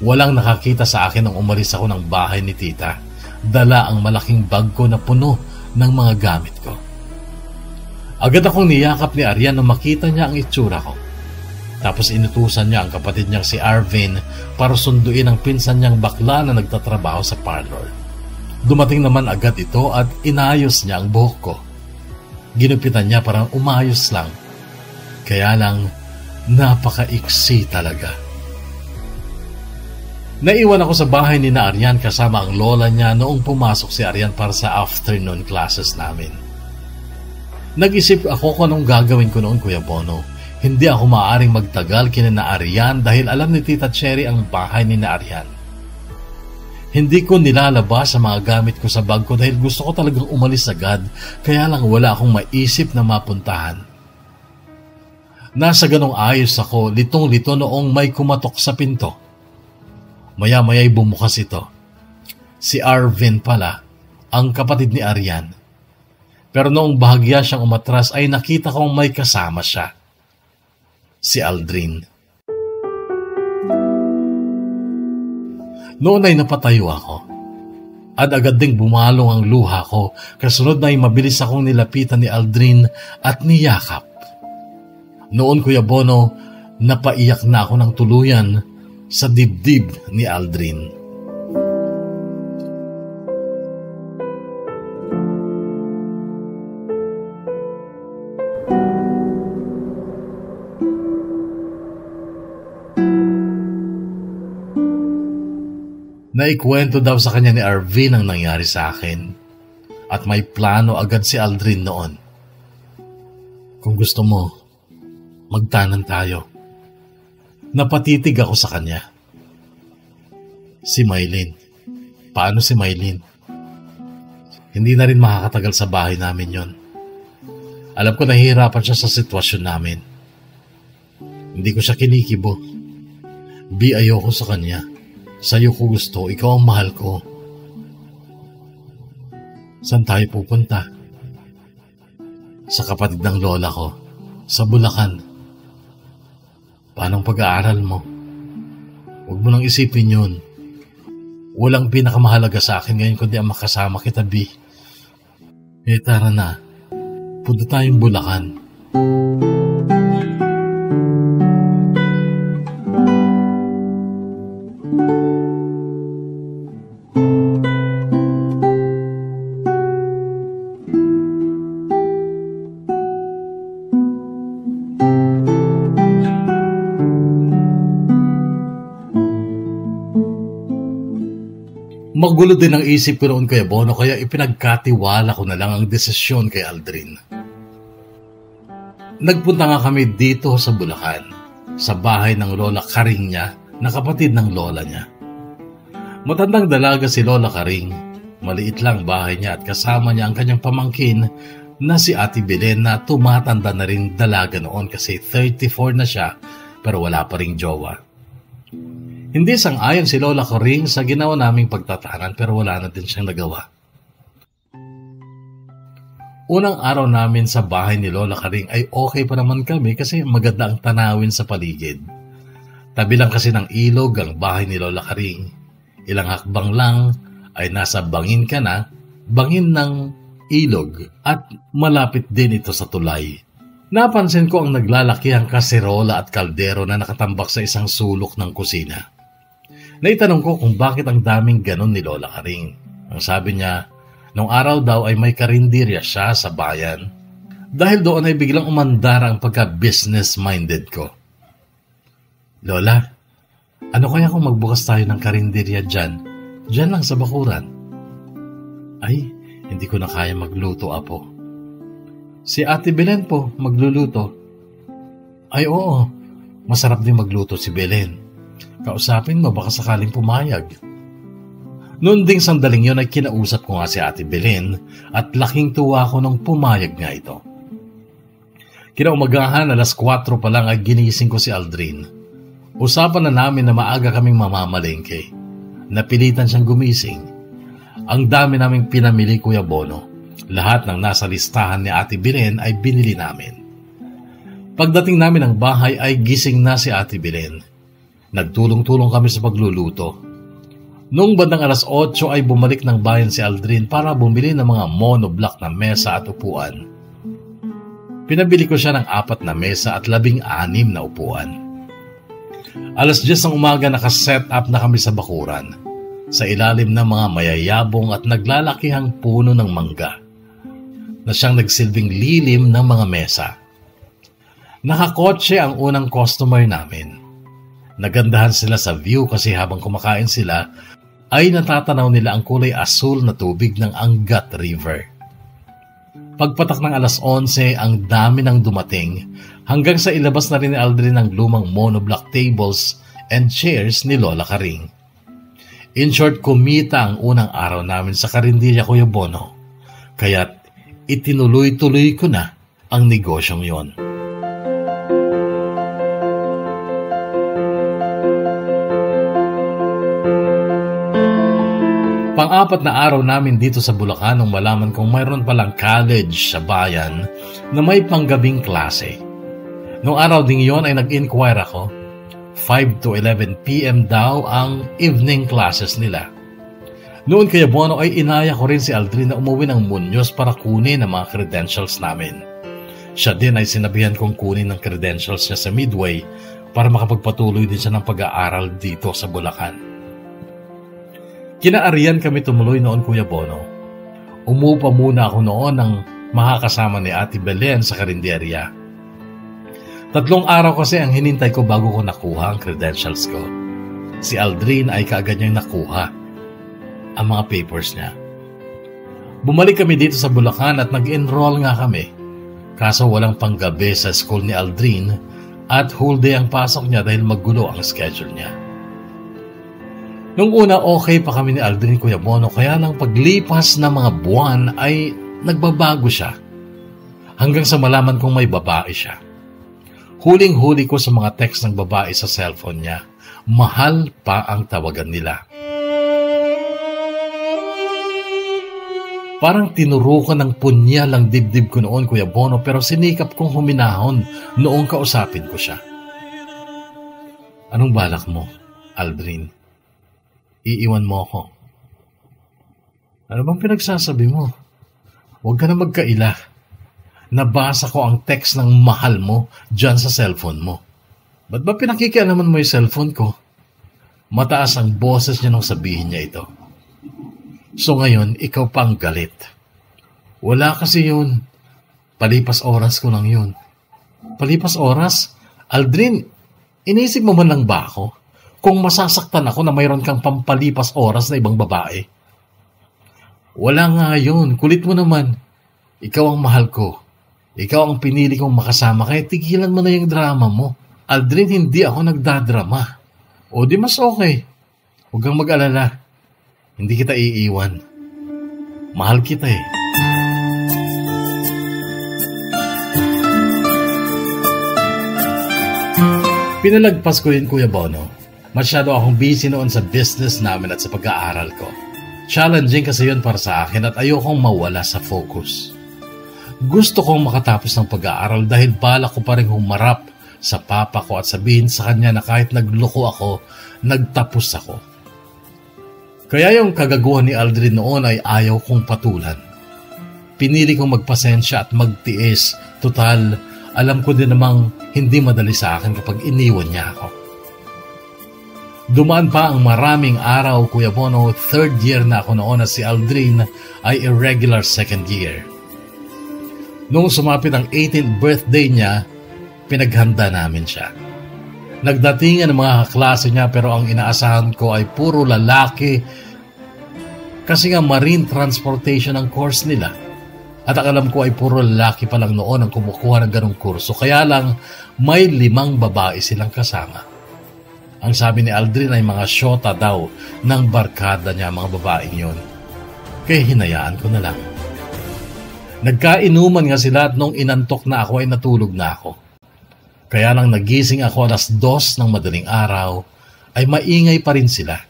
Walang nakakita sa akin nung umalis ako ng bahay ni Tita. Dala ang malaking bag ko na puno ng mga gamit ko. Agad akong niyakap ni Arian nung makita niya ang itsura ko. Tapos inutusan niya ang kapatid niyang si Arvin para sunduin ang pinsan niyang bakla na nagtatrabaho sa parlor. Dumating naman agad ito at inayos niya ang buhok ko. Ginupitan niya parang umayos lang. Kaya lang, napaka-iksi talaga. Naiwan ako sa bahay ni na Arian kasama ang lola niya noong pumasok si Arian para sa afternoon classes namin. Nag-isip ako kung anong gagawin ko noon, Kuya Bono. Hindi ako maaaring magtagal kina na Arian dahil alam ni Tita Cherry ang bahay ni na Arian. Hindi ko nilalabas sa mga gamit ko sa bag ko dahil gusto ko talagang umalis agad, kaya lang wala akong maisip na mapuntahan. Nasa ganong ayos ako, litong-lito noong may kumatok sa pinto. Maya-maya'y bumukas ito. Si Arvin pala, ang kapatid ni Arian. Pero noong bahagya siyang umatras ay nakita kong may kasama siya. Si Aldrin. Noon ay napatayo ako. At agad ding bumalong ang luha ko, kasunod na ay mabilis akong nilapitan ni Aldrin at niyakap. Noon, Kuya Bono, napaiyak na ako ng tuluyan sa dibdib ni Aldrin. Naikwento daw sa kanya ni Arvin ang nangyari sa akin at may plano agad si Aldrin noon. Kung gusto mo, magtanan tayo. Napatitig ako sa kanya. Si Maylin. Paano si Maylin? Hindi na rin makakatagal sa bahay namin yon. Alam ko nahihirapan siya sa sitwasyon namin. Hindi ko siya kinikibo. Ayoko sa kanya. Sa'yo ko gusto, ikaw ang mahal ko. Saan tayo pupunta? Sa kapatid ng lola ko, sa Bulacan. Paano ang pag-aaral mo? Huwag mo nang isipin yun. Walang pinakamahalaga sa akin ngayon kundi ang makasama kita, B. Tara na. Punta tayong Bulacan. Magulo din ang isip ko noon, Kuya Bono, kaya ipinagkatiwala ko na lang ang desisyon kay Aldrin. Nagpunta nga kami dito sa Bulacan, sa bahay ng Lola Karing niya, na kapatid ng lola niya. Matandang dalaga si Lola Karing, maliit lang bahay niya at kasama niya ang kanyang pamangkin na si Ate Belen na tumatanda na rin dalaga noon kasi 34 na siya pero wala pa ring jowa. Hindi sang-ayon si Lola Karing sa ginawa naming pagtatanan pero wala na din siyang nagawa. Unang araw namin sa bahay ni Lola Karing ay okay pa naman kami kasi maganda ang tanawin sa paligid. Tabi lang kasi ng ilog ang bahay ni Lola Karing. Ilang hakbang lang ay nasa bangin ka na, bangin ng ilog at malapit din ito sa tulay. Napansin ko ang naglalakihang kaserola at kaldero na nakatambak sa isang sulok ng kusina. Naitanong ko kung bakit ang daming ganon ni Lola Karing. Ang sabi niya, nung araw daw ay may karinderya siya sa bayan. Dahil doon ay biglang umandar ang pagka-business-minded ko. Lola, ano kaya kung magbukas tayo ng karinderya dyan? Dyan lang sa bakuran. Ay, hindi ko na kaya magluto, Apo. Si Ate Belen po magluluto. Ay oo, masarap din magluto si Belen. Kausapin mo baka sakaling pumayag. Noon ding sandaling yun ay kinausap ko nga si Ate Belen at laking tuwa ko nung pumayag nga ito. Kinaumagahan, alas 4 pa lang ay ginising ko si Aldrin. Usapan na namin na maaga kaming mamamalengke. Napilitan siyang gumising. Ang dami naming pinamili, Kuya Bono. Lahat ng nasa listahan ni Ate Belen ay binili namin. Pagdating namin ng bahay ay gising na si Ate Belen. Nagtulong-tulong kami sa pagluluto. Noong bandang alas 8 ay bumalik ng bayan si Aldrin para bumili ng mga monoblock na mesa at upuan. Pinabili ko siya ng 4 na mesa at 16 na upuan. Alas 10 ng umaga nakaset up na kami sa bakuran, sa ilalim ng mga mayayabong at naglalakihang puno ng mangga, na siyang nagsilbing lilim ng mga mesa. Nakakotse ang unang customer namin. Nagandahan sila sa view kasi habang kumakain sila, ay natatanaw nila ang kulay asul na tubig ng Angat River. Pagpatak ng alas 11, ang dami nang dumating hanggang sa ilabas na rin ni Aldrin ang lumang monoblock tables and chairs ni Lola Karing. In short, kumita ang unang araw namin sa karinderya, Kuya Bono. Kaya't itinuloy-tuloy ko na ang negosyong yon. Pang-4 na araw namin dito sa Bulacan nung malaman kong mayroon palang college sa bayan na may panggabing klase. Noong araw ding yon ay nag-inquire ako. 5 to 11 p.m. daw ang evening classes nila. Noon, Kuya Bono, ay inaya ko rin si Aldrin na umuwi ng Muñoz para kunin ang mga credentials namin. Siya din ay sinabihan kong kunin ang credentials niya sa Midway para makapagpatuloy din siya ng pag-aaral dito sa Bulacan. Kinaariyan kami tumuloy noon, Kuya Bono. Umupa muna ako noon ng makakasama ni Ate Belen sa karinderya. 3 araw kasi ang hinintay ko bago ko nakuha ang credentials ko. Si Aldrin ay kaagad niyang nakuha ang mga papers niya. Bumalik kami dito sa Bulacan at nag-enroll nga kami. Kaso walang panggabi sa school ni Aldrin at whole day ang pasok niya dahil maggulo ang schedule niya. Nung una, okay pa kami ni Aldrin, Kuya Bono, kaya lang paglipas ng mga buwan ay nagbabago siya. Hanggang sa malaman kong may babae siya. Huling-huli ko sa mga text ng babae sa cellphone niya. Mahal pa ang tawagan nila. Parang tinurukan ng punyal ang dibdib ko noon, Kuya Bono, pero sinikap kong huminahon noong kausapin ko siya. Anong balak mo, Aldrin? Iiwan mo ako. Ano bang pinagsasabi mo? Huwag ka na magkaila. Nabasa ko ang text ng mahal mo dyan sa cellphone mo. Ba't ba pinakikialaman mo yung cellphone ko? Mataas ang boses niya nung sabihin niya ito. So ngayon, ikaw pa ang galit. Wala kasi yun. Palipas oras ko lang yun. Palipas oras? Aldrin, inisip mo man lang ba ako? Kung masasaktan ako na mayroon kang pampalipas oras na ibang babae. Wala nga yun. Kulit mo naman. Ikaw ang mahal ko. Ikaw ang pinili kong makasama, kaya tigilan mo na yung drama mo. Aldrin, hindi ako nagdadrama. O di mas okay. Huwag kang mag-alala. Hindi kita iiwan. Mahal kita eh. Pinalagpas ko yun, Kuya Bono. Masyado akong busy noon sa business namin at sa pag-aaral ko. Challenging kasi yun para sa akin at ayokong mawala sa focus. Gusto kong makatapos ng pag-aaral dahil balak ko pa rin humarap sa papa ko at sabihin sa kanya na kahit nagloko ako, nagtapos ako. Kaya yung kagaguhan ni Aldrin noon ay ayaw kong patulan. Pinili kong magpasensya at magtiis. Total, alam ko din namang hindi madali sa akin kapag iniwan niya ako. Dumaan pa ang maraming araw, Kuya Bono. 3rd year na ako noon at si Aldrin ay irregular 2nd year. Noong sumapit ang 18th birthday niya, pinaghanda namin siya. Nagdatingan ng mga kaklase niya pero ang inaasahan ko ay puro lalaki kasi nga marine transportation ang course nila. At ang alam ko ay puro lalaki pa lang noon ang kumukuha ng ganong kurso. Kaya lang may 5 babae silang kasama. Ang sabi ni Aldrin ay mga syota daw ng barkada niya mga babaeng yun. Kaya hinayaan ko na lang. Nagkainuman nga sila at nung inantok na ako ay natulog na ako. Kaya lang nagising ako 2:00 ng madaling araw ay maingay pa rin sila.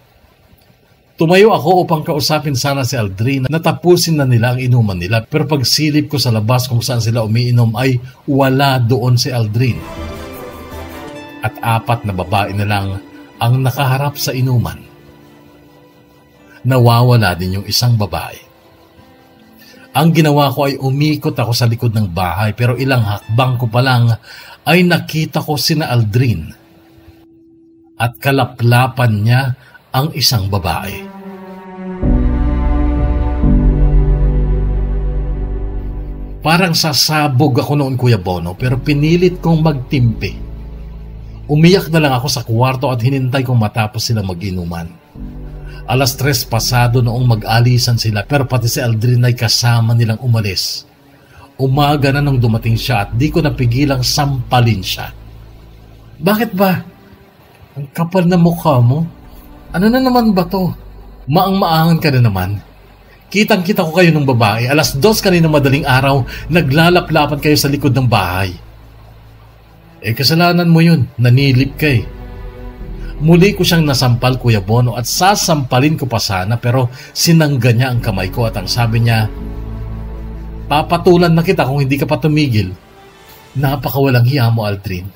Tumayo ako upang kausapin sana si Aldrin na tapusin na nila ang inuman nila pero pagsilip ko sa labas kung saan sila umiinom ay wala doon si Aldrin. At 4 na babae na lang ang nakaharap sa inuman. Nawawala din yung isang babae. Ang ginawa ko ay umikot ako sa likod ng bahay pero ilang hakbang ko pa lang ay nakita ko sina Aldrin at kalaplapan niya ang isang babae. Parang sasabog ako noon, Kuya Bono, pero pinilit kong magtimpi. Umiyak na lang ako sa kwarto at hinintay kong matapos sila mag-inuman. 3:00 pasado noong mag-alisan sila pero pati si Aldrin ay kasama nilang umalis. Umaga na nung dumating siya at di ko napigilang sampalin siya. Bakit ba? Ang kapal na mukha mo. Ano na naman ba to? Maang-maangan ka na naman. Kitang-kita ko kayo ng babae. 2:00 kanina madaling araw, naglalaplapan kayo sa likod ng bahay. Kasalanan mo yun. Nanilip ka eh. Muli ko siyang nasampal, Kuya Bono, at sasampalin ko pa sana pero sinangga niya ang kamay ko at ang sabi niya, papatulan na kita kung hindi ka pa tumigil. Napakawalang hiya mo, Aldrin.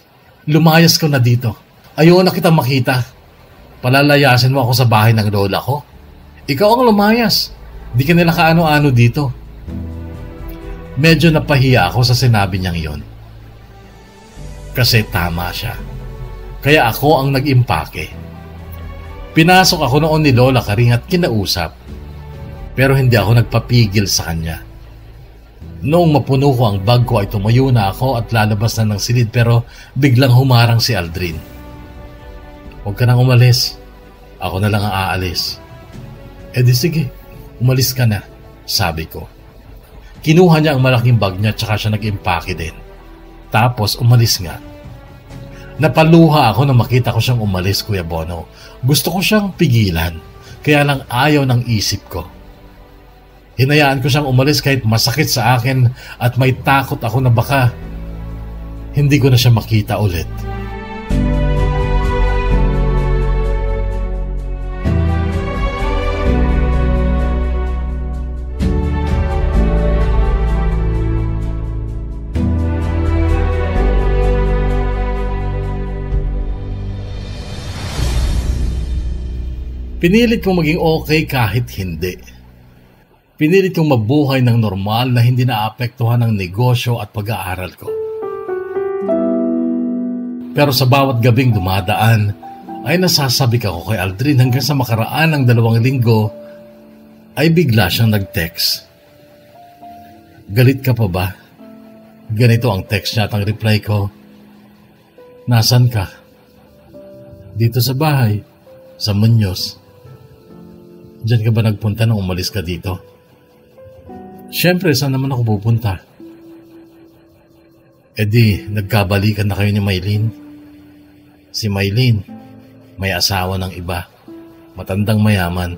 Lumayas ka na dito. Ayaw na kitang makita. Palalayasin mo ako sa bahay ng lola ko. Ikaw ang lumayas. Di ka nila kaano-ano dito. Medyo napahiya ako sa sinabi niyang yon. Kasi tama siya. Kaya ako ang nag-impake. Pinasok ako noon ni Lola Karing at kinausap. Pero hindi ako nagpapigil sa kanya. Noong mapuno ko ang bag ko ay tumayo na ako at lalabas na ng silid pero biglang humarang si Aldrin. Huwag ka nang umalis. Ako na lang ang aalis. Di sige, umalis ka na, sabi ko. Kinuha niya ang malaking bag niya at saka siya nag-impake din. Tapos umalis nga. Napaluha ako na makita ko siyang umalis, Kuya Bono. Gusto ko siyang pigilan, kaya lang ayaw ng isip ko. Hinayaan ko siyang umalis kahit masakit sa akin at may takot ako na baka hindi ko na siya makita ulit. Pinilit kong maging okay kahit hindi. Pinilit kong mabuhay ng normal na hindi naapektuhan ng negosyo at pag-aaral ko. Pero sa bawat gabing dumadaan, ay nasasabik ako kay Aldrin hanggang sa makaraan ng 2 linggo, ay bigla siyang nag-text. Galit ka pa ba? Ganito ang text niya at ang reply ko, nasan ka? Dito sa bahay, sa Muñoz. Diyan ka ba nagpunta nung umalis ka dito? Siyempre, saan naman ako pupunta? Nagkabalikan na kayo ni Maylene. Si Maylene, may asawa ng iba. Matandang mayaman.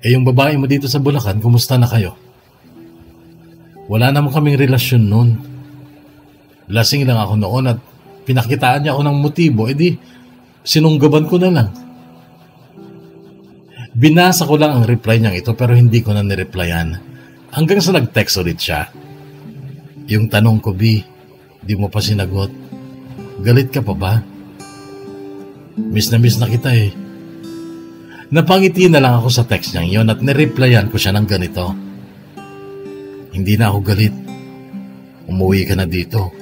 Yung babae mo dito sa Bulacan, kumusta na kayo? Wala naman kaming relasyon noon. Lasing lang ako noon at pinakitaan niya ako ng motibo. Sinunggaban ko na lang. Binasa ko lang ang reply niyang ito pero hindi ko na nireplyan. Hanggang sa nag-text ulit siya. Yung tanong ko, B, di mo pa sinagot. Galit ka pa ba? Miss na kita eh. Napangiti na lang ako sa text niyang yon at nireplyan ko siya ng ganito. Hindi na ako galit. Umuwi ka na dito.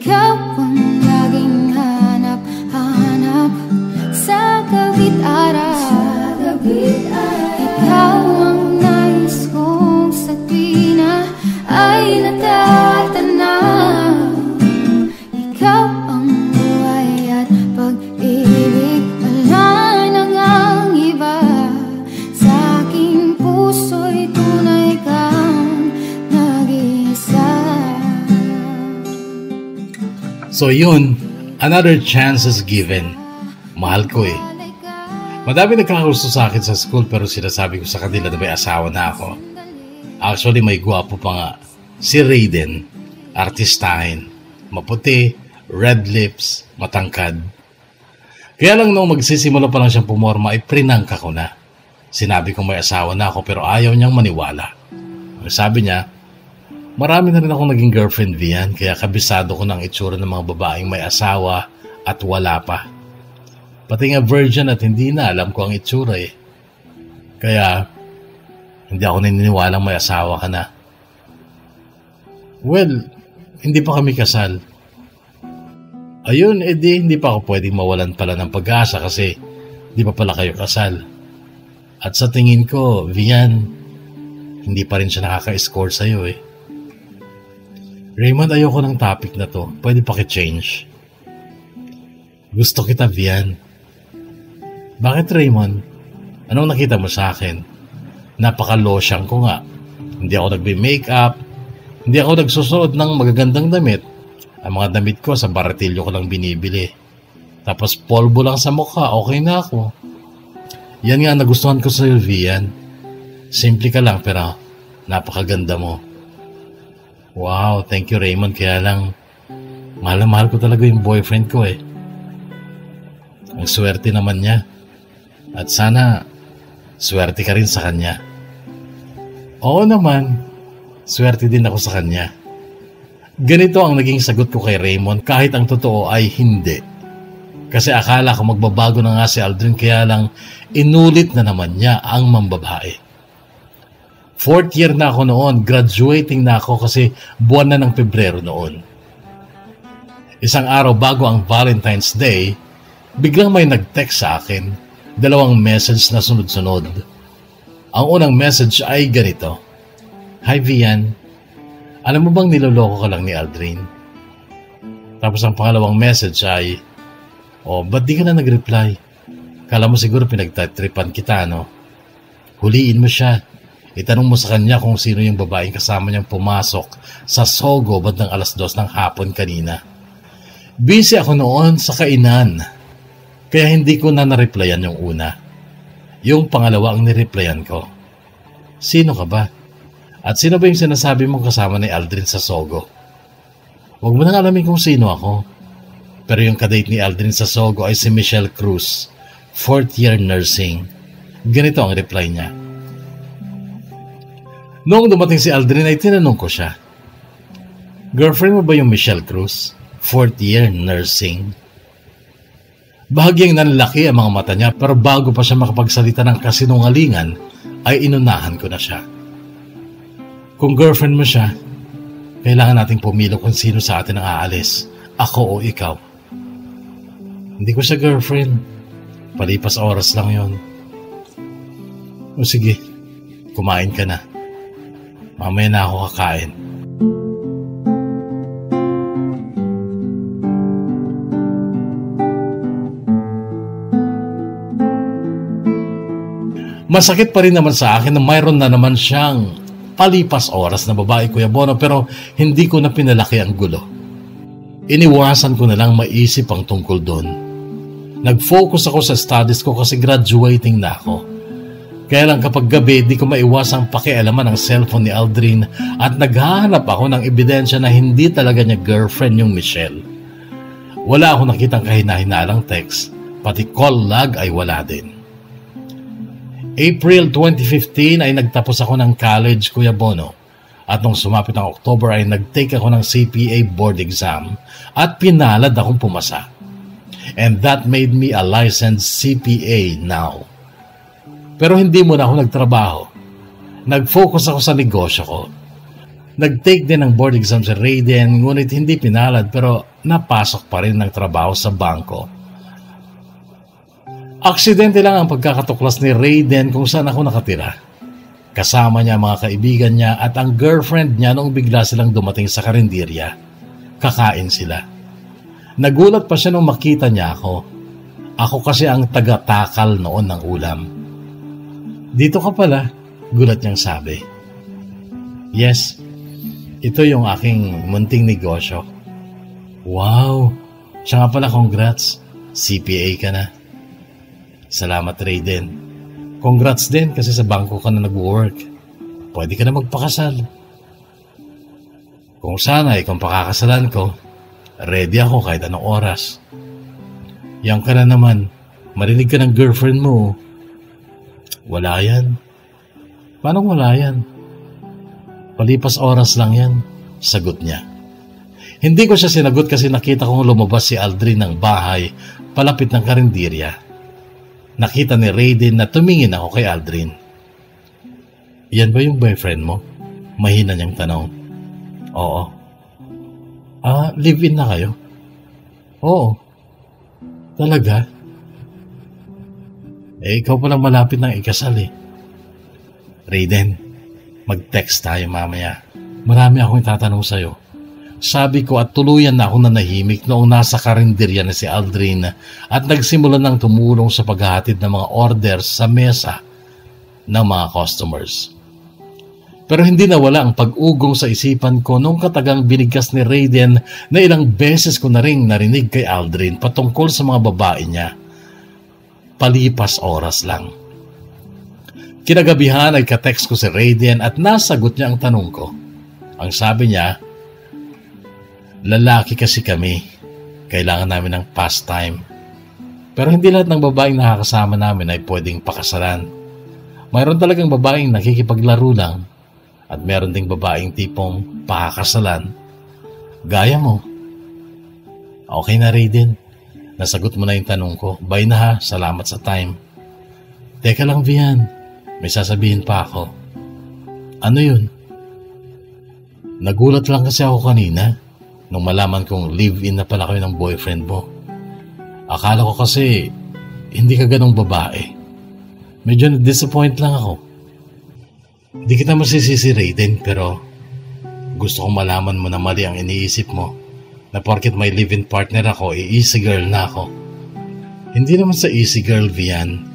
Ikaw ang laging hanap sa gawid-araw. Ikaw ang nais kong sa tuwi na ay
So yun, another chance is given. Mahal ko eh. Madami nagkakagusto sa akin sa school pero sinasabi ko sa kanila na may asawa na ako. Actually, may gwapo pa nga. Si Raiden, artistahin, maputi, red lips, matangkad. Kaya lang nung magsisimula pa lang siyang pumorma ay prinangka ko na. Sinabi ko may asawa na ako pero ayaw niyang maniwala. Sabi niya, marami na rin ako naging girlfriend, Vian, kaya kabisado ko ng itsura ng mga babaeng may asawa at wala pa. Pati nga virgin at hindi na alam ko ang itsura eh. Kaya, hindi ako naniniwalang may asawa ka na. Well, hindi pa kami kasal. Ayun, edi hindi pa ako pwedeng mawalan pala ng pag-asa kasi di pa pala kayo kasal. At sa tingin ko, Vian, hindi pa rin siya nakaka-score sa'yo eh. Raymond, ayoko ng topic na to. Pwede paki-change. Gusto kita, Vian. Bakit, Raymond? Anong nakita mo sa akin? Napaka-losyang ko nga. Hindi ako nagbe-makeup. Hindi ako nagsusuot ng magagandang damit. Ang mga damit ko sa baratilyo ko lang binibili. Tapos polvo lang sa mukha, okay na ako. Yan nga nagustuhan ko sa iyo, Vian. Simple ka lang pero napakaganda mo. Wow, thank you, Raymond. Kaya lang, mahal na mahal ko talaga yung boyfriend ko eh. Ang swerte naman niya. At sana, swerte ka rin sa kanya. Oo naman, swerte din ako sa kanya. Ganito ang naging sagot ko kay Raymond kahit ang totoo ay hindi. Kasi akala ko magbabago na nga si Aldrin kaya lang inulit na naman niya ang mambabae. 4th year na ako noon, graduating na ako kasi buwan na ng Pebrero noon. Isang araw bago ang Valentine's Day, biglang may nag-text sa akin. 2 message na sunod-sunod. Ang unang message ay ganito. Hi Vian, alam mo bang niloloko ka lang ni Aldrin? Tapos ang pangalawang message ay, ba't di ka na nag-reply? Kala mo siguro pinagtatripan kita, no? Huliin mo siya. Itanong mo sa kanya kung sino yung babaeng kasama niyang pumasok sa Sogo bandang 2:00 ng hapon kanina. Busy ako noon sa kainan. Kaya hindi ko na na-replyan yung una. Yung pangalawa ang ni-replyan ko. Sino ka ba? At sino ba yung sinasabi mong kasama ni Aldrin sa Sogo? Huwag mo nang alamin kung sino ako. Pero yung kadate ni Aldrin sa Sogo ay si Michelle Cruz, 4th year nursing. Ganito ang reply niya. Noong dumating si Aldrin ay tinanong ko siya, girlfriend mo ba yung Michelle Cruz, 4th year nursing? Bahagyang nanlaki ang mga mata niya pero bago pa siya makapagsalita ng kasinungalingan ay inunahan ko na siya. Kung girlfriend mo siya, kailangan nating pumili kung sino sa atin ang aalis, ako o ikaw. Hindi ko siya girlfriend. Palipas oras lang yon. O sige, kumain ka na. Mamaya na ako kakain. Masakit pa rin naman sa akin na mayroon na naman siyang palipas oras na babae, Kuya Bono, pero hindi ko na pinalaki ang gulo. Iniwasan ko na lang maisip ang tungkol doon. Nag-focus ako sa studies ko kasi graduating na ako. Kaya lang kapag gabi, di ko maiwasang pakialaman ang cellphone ni Aldrin at naghahanap ako ng ebidensya na hindi talaga niya girlfriend yung Michelle. Wala akong nakitang kahina-hinalang text, pati call log ay wala din. April 2015 ay nagtapos ako ng college, Kuya Bono. At nung sumapit ang October ay nag-take ako ng CPA board exam at pinalad akong pumasa. And that made me a licensed CPA now. Pero hindi muna ako nagtrabaho. Nag-focus ako sa negosyo ko. Nag-take din ng board exam sa Raiden, ngunit hindi pinalad pero napasok pa rin ng trabaho sa bangko. Aksidente lang ang pagkakatuklas ni Raiden kung saan ako nakatira. Kasama niya mga kaibigan niya at ang girlfriend niya noong bigla silang dumating sa karinderya. Kakain sila. Nagulat pa siya nung makita niya ako. Ako kasi ang taga-takal noon ng ulam. Dito ka pala, gulat niyang sabi. Yes, ito yung aking munting negosyo. Wow! Siya nga pala, congrats. CPA ka na. Salamat, Raiden. Congrats din kasi sa bangko ka na nag-work. Pwede ka na magpakasal. Kung sana kung pakakasalan ko, ready ako kahit anong oras. Yang ka na naman, marinig ka ng girlfriend mo. Wala yan. Paano wala yan? Palipas oras lang yan, sagot niya. Hindi ko siya sinagot kasi nakita kong lumabas si Aldrin ng bahay palapit ng karinderya. Nakita ni Raiden na tumingin ako kay Aldrin. Yan ba yung boyfriend mo? Mahina niyang tanong. Oo. Live-in na kayo? Oo. Talaga? Ikaw palang malapit ng ikasal eh. Raiden, mag-text tayo mamaya. Marami akong itatanong sa'yo. Sabi ko at tuluyan na ako nanahimik noong nasa karinderya na si Aldrin at nagsimula ng tumulong sa paghahatid ng mga orders sa mesa ng mga customers. Pero hindi nawala ang pag-ugong sa isipan ko nung katagang binigkas ni Raiden na ilang beses ko na ring narinig kay Aldrin patungkol sa mga babae niya. Palipas oras lang. Kinagabihan ay katext ko si Raiden at nasagot niya ang tanong ko. Ang sabi niya, lalaki kasi kami. Kailangan namin ng pastime. Pero hindi lahat ng babaeng nakakasama namin ay pwedeng pakasalan. Mayroon talagang babaeng nakikipaglaro lang at meron ding babaeng tipong pakakasalan. Gaya mo. Okay na, Raiden. Nasagot mo na yung tanong ko. Bye na ha. Salamat sa time. Teka lang, Vian. May sasabihin pa ako. Ano yun? Nagulat lang kasi ako kanina nung malaman kong live-in na pala kayo ng boyfriend mo. Akala ko kasi hindi ka ganong babae. Medyo na-disappoint lang ako. Hindi kita masisisi, Raiden, pero gusto kong malaman mo na mali ang iniisip mo na porket may live-in partner ako, easy girl na ako. Hindi naman sa easy girl, Vian.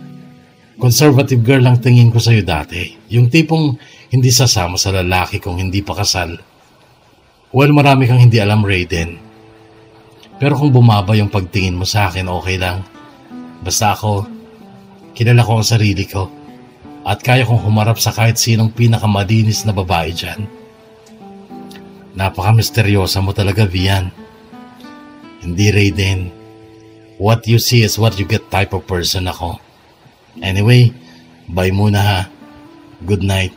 Conservative girl lang tingin ko sa'yo dati. Yung tipong hindi sasama sa lalaki kung hindi pa kasal. Well, marami kang hindi alam, Raiden. Pero kung bumaba yung pagtingin mo sa akin, okay lang. Basta ako, kilala ko ang sarili ko at kaya kong humarap sa kahit sinong pinakamalinis na babae dyan. Napaka-misteryosa mo talaga, Vian. Hindi, Raiden. What you see is what you get type of person ako. Anyway, bye muna ha. Good night.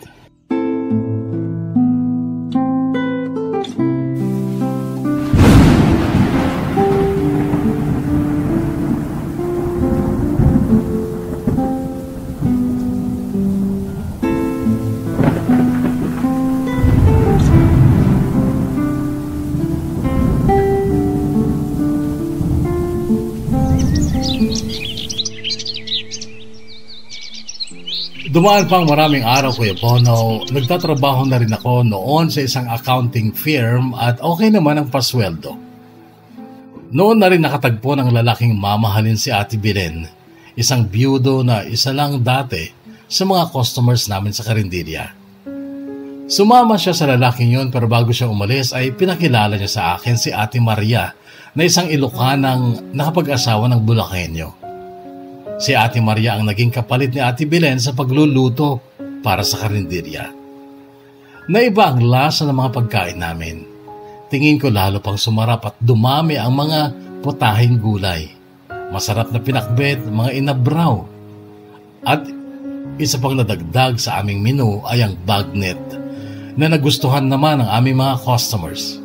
Dumaan pang maraming araw, Kuya Bono. Nagtatrabaho na rin ako noon sa isang accounting firm at okay naman ang pasweldo. Noon na rin nakatagpo ng lalaking mamahalin si Ate Belen, isang biyudo na isa lang dati sa mga customers namin sa karinderya. Sumama siya sa lalaking yun pero bago siya umalis ay pinakilala niya sa akin si Ate Maria na isang Ilocanang nakapag-asawa ng Bulakenyo. Si Ate Maria ang naging kapalit ni Ate Belen sa pagluluto para sa karinderya. Naiba ang lasa ng mga pagkain namin. Tingin ko lalo pang sumarap at dumami ang mga putahing gulay. Masarap na pinakbet, mga inabraw. At isa pang nadagdag sa aming menu ay ang bagnet na nagustuhan naman ng aming mga customers.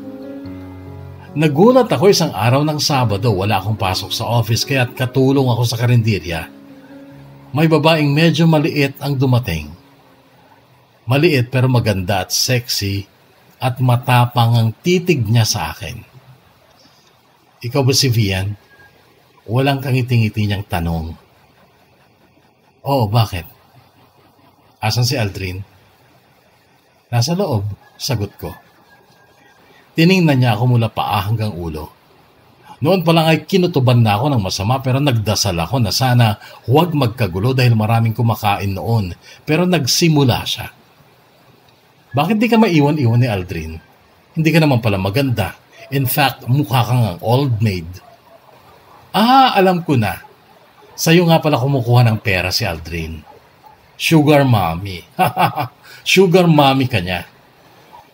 Nagulat ako isang araw ng Sabado, wala akong pasok sa office kaya't katulong ako sa karinderya. May babaeng medyo maliit ang dumating. Maliit pero maganda at sexy at matapang ang titig niya sa akin. Ikaw ba si Vian? Walang kangiti-ngiti niyang tanong. Oo, bakit? Asan si Aldrin? Nasa loob, sagot ko. Tiningnan niya ako mula paa hanggang ulo. Noon pa lang ay kinutuban na ako ng masama pero nagdasal ako na sana huwag magkagulo dahil maraming kumakain noon pero nagsimula siya. Bakit di ka maiwan-iwan ni Aldrin? Hindi ka naman pala maganda. In fact, mukha kang ang old maid. Alam ko na. Sa'yo nga pala kumukuha ng pera si Aldrin. Sugar mommy. Sugar mommy ka niya.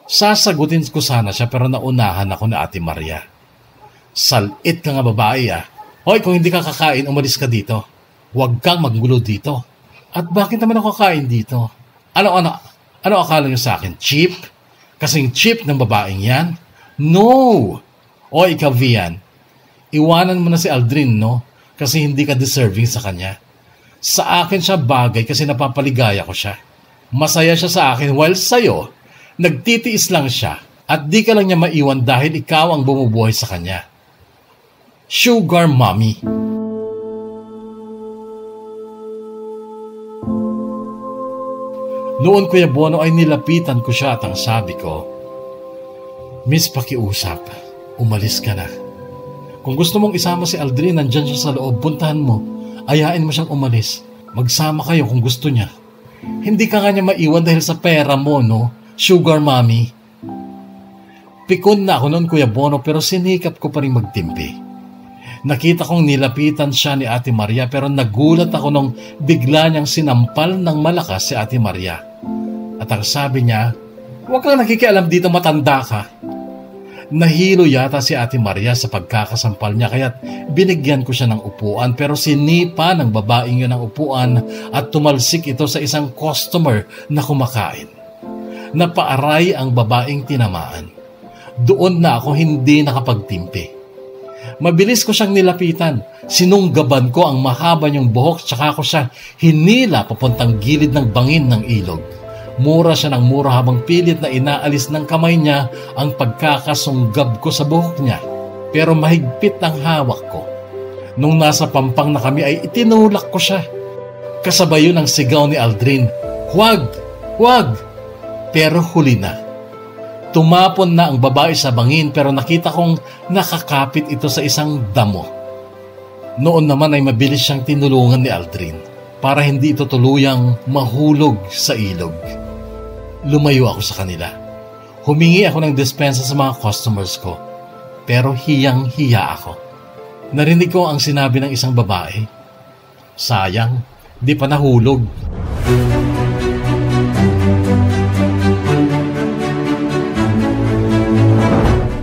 Sasagutin ko sana siya pero naunahan ako na Ate Maria. Salit ka nga babae Hoy, kung hindi ka kakain, umalis ka dito. Huwag kang maggulo dito. At bakit naman ako kakain dito? Ano akala niyo sa akin? Cheap? Kasing cheap ng babaeng yan? No! O ikaw, Vian, iwanan mo na si Aldrin, no? Kasi hindi ka deserving sa kanya. Sa akin siya bagay kasi napapaligaya ko siya. Masaya siya sa akin while sa'yo, nagtitiis lang siya at di ka lang niya maiwan dahil ikaw ang bumubuhay sa kanya. Sugar mommy. Noon, Kuya Bono, ay nilapitan ko siya at ang sabi ko, Miss, pakiusap, umalis ka na. Kung gusto mong isama si Aldrin, nandyan siya sa loob, puntahan mo, ayain mo siyang umalis. Magsama kayo kung gusto niya. Hindi ka nga niya maiwan dahil sa pera mo, no? Sugar mommy. Pikon na ako noon, Kuya Bono, pero sinikap ko pa rin magtimpi. Nakita kong nilapitan siya ni Ate Maria pero nagulat ako nung bigla niyang sinampal ng malakas si Ate Maria. At ang sabi niya, huwag kang nakikialam dito, matanda ka. Nahilo yata si Ate Maria sa pagkakasampal niya kaya't binigyan ko siya ng upuan pero sinipa ng babaeng yun ang upuan at tumalsik ito sa isang customer na kumakain. Napaaray ang babaeng tinamaan. Doon na ako hindi nakapagtimpi. Mabilis ko siyang nilapitan. Sinunggaban ko ang mahaba niyang buhok tsaka ko siya hinila papuntang gilid ng bangin ng ilog. Mura siya ng mura habang pilit na inaalis ng kamay niya ang pagkakasunggab ko sa buhok niya. Pero mahigpit ang hawak ko. Nung nasa pampang na kami ay itinulak ko siya. Kasabay yun ang sigaw ni Aldrin, "Huwag! Huwag!" Pero huli na. Tumapon na ang babae sa bangin pero nakita kong nakakapit ito sa isang damo. Noon naman ay mabilis siyang tinulungan ni Aldrin para hindi ito tuluyang mahulog sa ilog. Lumayo ako sa kanila. Humingi ako ng dispensa sa mga customers ko pero hiyang-hiya ako. Narinig ko ang sinabi ng isang babae, "Sayang, di pa nahulog."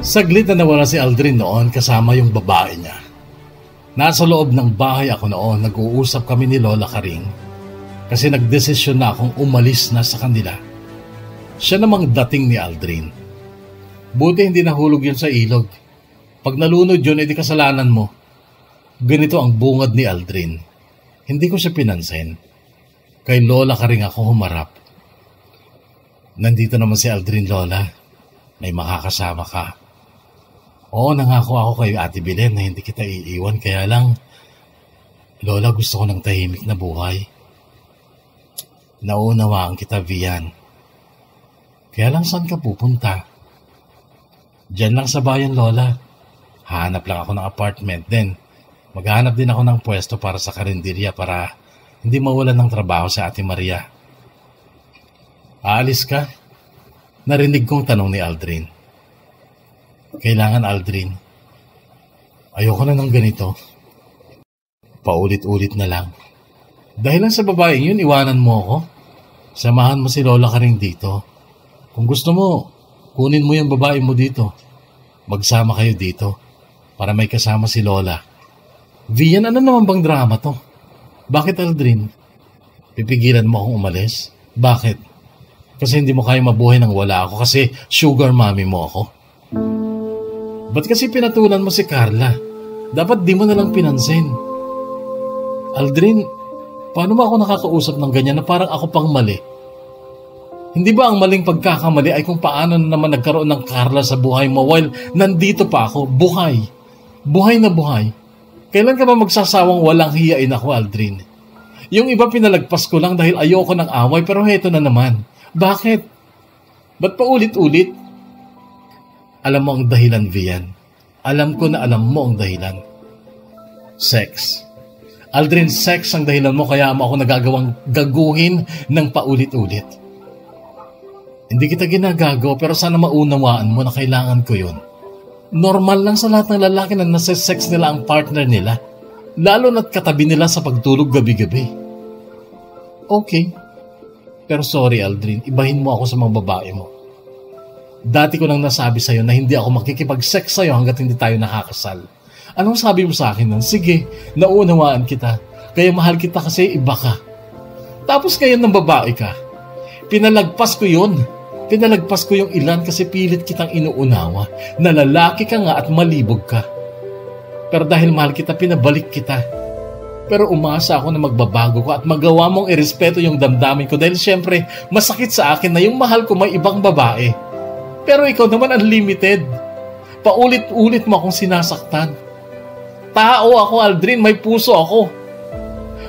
Saglit na nawala si Aldrin noon kasama yung babae niya. Nasa loob ng bahay ako noon, nag-uusap kami ni Lola Karing kasi nagdesisyon na akong umalis na sa kanila. Siya namang dating ni Aldrin. Buti hindi nahulog yun sa ilog. Pag nalunod yun, edi kasalanan mo. Ganito ang bungad ni Aldrin. Hindi ko siya pinansin. Kay Lola Karing ako humarap. Nandito naman si Aldrin, Lola. May makakasama ka. Oo, nangako ako kay Ate Belen na hindi kita iiwan. Kaya lang, Lola, gusto ko ng tahimik na buhay. Naunawaan kita, Vian. Kaya lang, saan ka pupunta? Diyan lang sa bayan, Lola. Hanap lang ako ng apartment. Then, maghanap din ako ng pwesto para sa karinderya para hindi mawalan ng trabaho sa Ate Maria. Aalis ka? Narinig kong tanong ni Aldrin. Kailangan, Aldrin. Ayoko na ng ganito. Paulit-ulit na lang. Dahil lang sa babaeng yun, iwanan mo ako. Samahan mo si Lola Karing dito. Kung gusto mo, kunin mo yung babae mo dito. Magsama kayo dito para may kasama si Lola. Vian, ano naman bang drama to? Bakit, Aldrin? Pipigilan mo akong umalis? Bakit? Kasi hindi mo kaya mabuhay nang wala ako kasi sugar mommy mo ako. Ba't kasi pinatulan mo si Carla? Dapat di mo nalang pinansin. Aldrin, paano ba ako nakakausap ng ganyan na parang ako pang mali? Hindi ba ang maling pagkakamali ay kung paano na naman nagkaroon ng Carla sa buhay mo while nandito pa ako, buhay? Buhay na buhay. Kailan ka ba magsasawang walang hiyain ako, Aldrin? Yung iba pinalagpas ko lang dahil ayoko ng away pero heto na naman. Bakit? Ba't pa ulit-ulit? Alam mo ang dahilan, Vian. Alam ko na alam mo ang dahilan. Sex. Aldrin, sex ang dahilan mo kaya mo ako nagagawang gaguhin ng paulit-ulit. Hindi kita ginagago pero sana maunawaan mo na kailangan ko yun. Normal lang sa lahat ng lalaki na nasa sex nila ang partner nila, lalo na't katabi nila sa pagtulog gabi-gabi. Okay, pero sorry Aldrin, ibahin mo ako sa mga babae mo. Dati ko nang nasabi sa'yo na hindi ako makikipag-sex sa'yo hanggat hindi tayo nakakasal. Anong sabi mo sa akin nun? Sige, naunawaan kita. Kaya mahal kita kasi iba ka. Tapos ngayon ng babae ka. Pinalagpas ko yun. Pinalagpas ko yung ilan kasi pilit kitang inuunawa na lalaki ka nga at malibog ka. Pero dahil mahal kita, pinabalik kita. Pero umasa ako na magbabago ko at magawa mong irespeto yung damdamin ko dahil syempre masakit sa akin na yung mahal ko may ibang babae. Pero ikaw naman unlimited. Paulit-ulit mo akong sinasaktan. Tao ako, Aldrin, may puso ako.